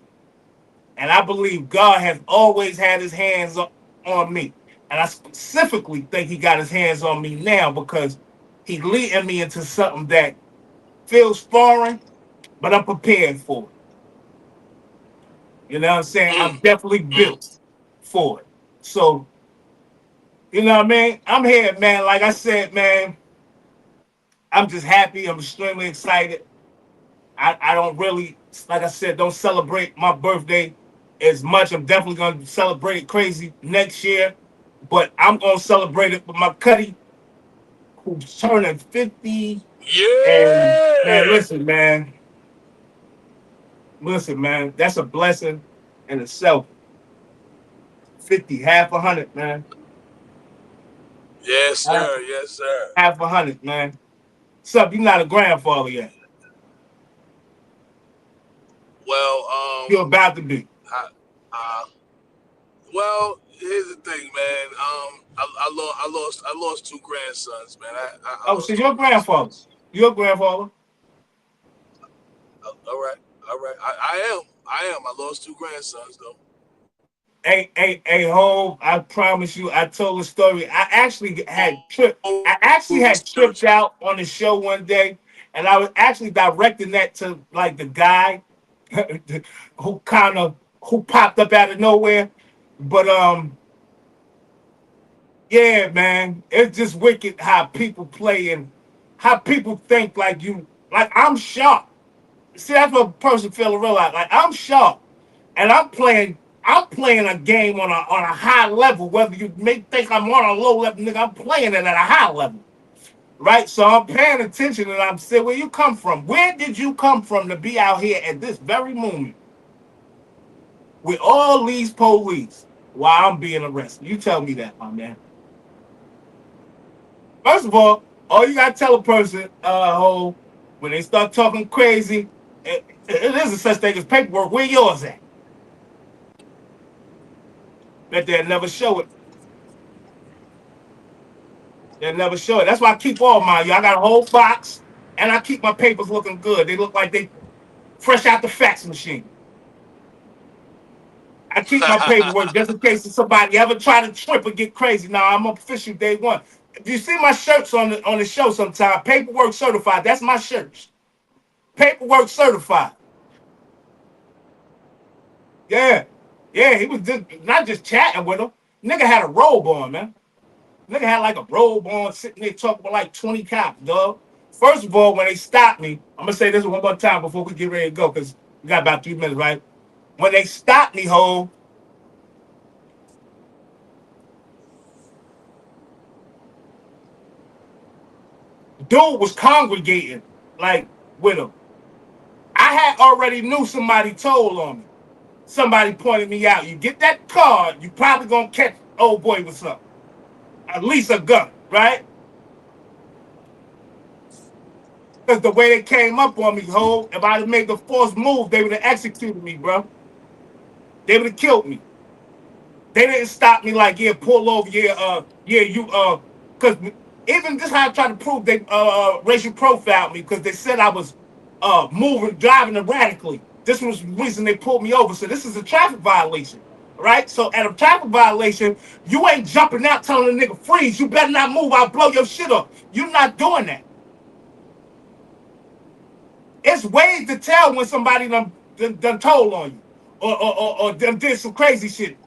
And I believe God has always had his hands on me. And I specifically think he got his hands on me now because he's leading me into something that feels foreign, but I'm prepared for it. You know what I'm saying? I'm Mm, definitely mm. built for it. So, you know what I mean? I'm here, man. Like I said, man, I'm just happy. I'm extremely excited. I don't really, like I said, don't celebrate my birthday as much. I'm definitely going to celebrate it crazy next year, but I'm going to celebrate it with my cutty who's turning 50. And man, Yeah. listen, man, that's a blessing in itself. 50, half a hundred, man, Yes, half, sir. Yes, sir. half a hundred, man. Sup, you're not a grandfather yet. Well, You're about to be. I, uh, well, here's the thing, man. I lost two grandsons, man. I Oh, so lost two you're a grandfather. grandsons. You're a grandfather. All right, all right. I am. I lost two grandsons though. Hey, Hov, I promise you, I told the story. I actually Oh, had tripped out on the show one day, and I was actually directing that to like the guy who kind of who popped up out of nowhere. But yeah, man, it's just wicked how people play and how people think like you. Like I'm sharp. See, that's what a person feel to realize. Like I'm sharp, and I'm playing a game on a high level. Whether you may think I'm on a low level, nigga, I'm playing it at a high level, right? So I'm paying attention, and I'm saying, where you come from? Where did you come from to be out here at this very moment with all these police while I'm being arrested? You tell me that, my man. First of all you gotta tell a person, when they start talking crazy, it is a such thing as paperwork. Where yours at? Bet they'll never show it. They'll never show it. That's why I keep all mine. I got a whole box, and I keep my papers looking good. They look like they fresh out the fax machine. I keep my paperwork just in case somebody ever try to trip or get crazy. Now I'm official day one. If you see my shirts on the show sometime, paperwork certified. That's my shirts. Paperwork certified. Yeah. Yeah, he was just not just chatting with him. Nigga had a robe on, man. Nigga had like a robe on, sitting there talking with like 20 cops, dog. First of all, when they stopped me, I'm gonna say this one more time before we get ready to go, because we got about 3 minutes, right? When they stopped me, dude was congregating like with him. I had already knew somebody told on me. Somebody pointed me out. You get that card, you probably gonna catch old boy with something. At least a gun, right? Because the way they came up on me, if I'd have made the forced move, they would have executed me, bro. They would have killed me. They didn't stop me like, yeah, pull over, because even this how I tried to prove they racial profiled me because they said I was driving erratically. This was the reason they pulled me over. So this is a traffic violation, right? So at a traffic violation, you ain't jumping out telling a nigga freeze. You better not move. I'll blow your shit up. You're not doing that. It's ways to tell when somebody done told on you or done did some crazy shit.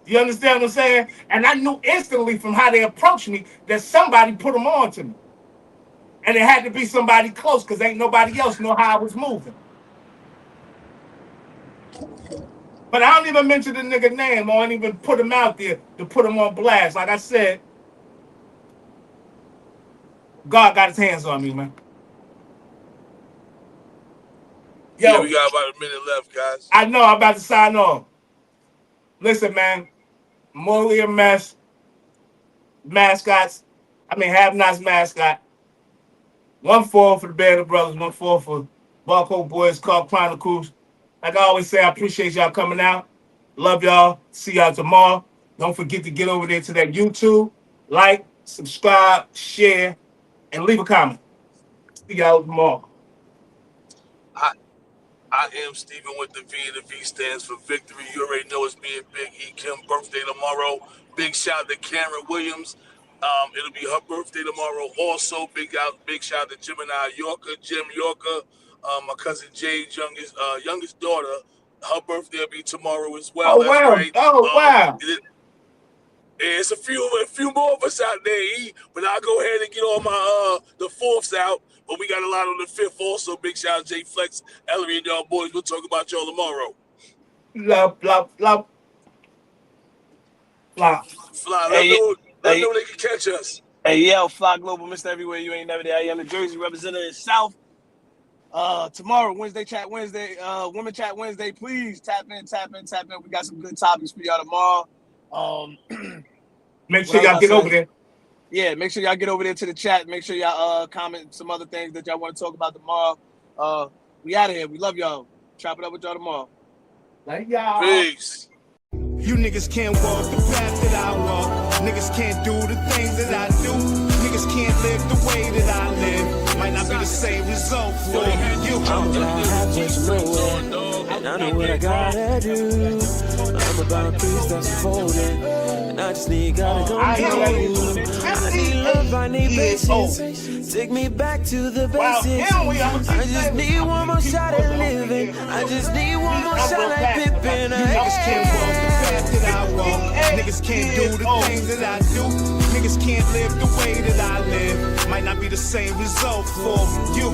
You understand what I'm saying? And I knew instantly from how they approached me that somebody put them on to me. And it had to be somebody close because ain't nobody else know how I was moving. But I don't even mention the nigga name. I don't even put him out there to put him on blast. Like I said, God got his hands on me, man. Yeah, we Yo, got about a minute left, guys. I know I'm about to sign off. Listen, man, morally a mess. mascots. I mean, have-nots mascot. 1-4 for the Band of Brothers, 1-4 for Barcode Boys, Call Chronicles. Like I always say, I appreciate y'all coming out. Love y'all. See y'all tomorrow. Don't forget to get over there to that YouTube, like, subscribe, share, and leave a comment. See y'all tomorrow. I am Steven with the V, and the V stands for victory. You already know it's me and Big E Kim birthday tomorrow. Big shout out to Karen Williams. It'll be her birthday tomorrow. Also, big shout out to Gemini Yorker, Jim Yorker, my cousin Jade's youngest daughter. Her birthday will be tomorrow as well. Oh, That's wow. right. Oh, wow. It's a few more of us out there, E, but I'll go ahead and get all my the fourths out. But we got a lot on the fifth also. Big shout out to Jay Flex, Ellery, and y'all boys. We'll talk about y'all tomorrow. Love. Fly. Fly, let them know they can catch us. Hey, yo, Fly Global, Mr. Everywhere, you ain't never there. I am the Jersey representative South. Tomorrow, Wednesday Chat Wednesday, Women Chat Wednesday. Please tap in. We got some good topics for y'all tomorrow. Make sure y'all get over there. Yeah, make sure y'all get over there to the chat. Make sure y'all comment some other things that y'all want to talk about tomorrow. We out of here. We love y'all. Chop it up with y'all tomorrow. Like y'all. Peace. You niggas can't walk the path that I walk. Niggas can't do the things that I do. Niggas can't live the way that I live. Might not be the same result for you. I'm about halfway to nowhere, and I know what I gotta do. I'm about 3 steps forward, and I just need gotta go through. I need love, I need patience. Take me back to the basics. I just need one more shot at living. I just need one more shot like Pippin. Niggas can't walk the path that I walk. Niggas can't do the things that I do. Niggas can't live the way that I live. Might not be the same result for you.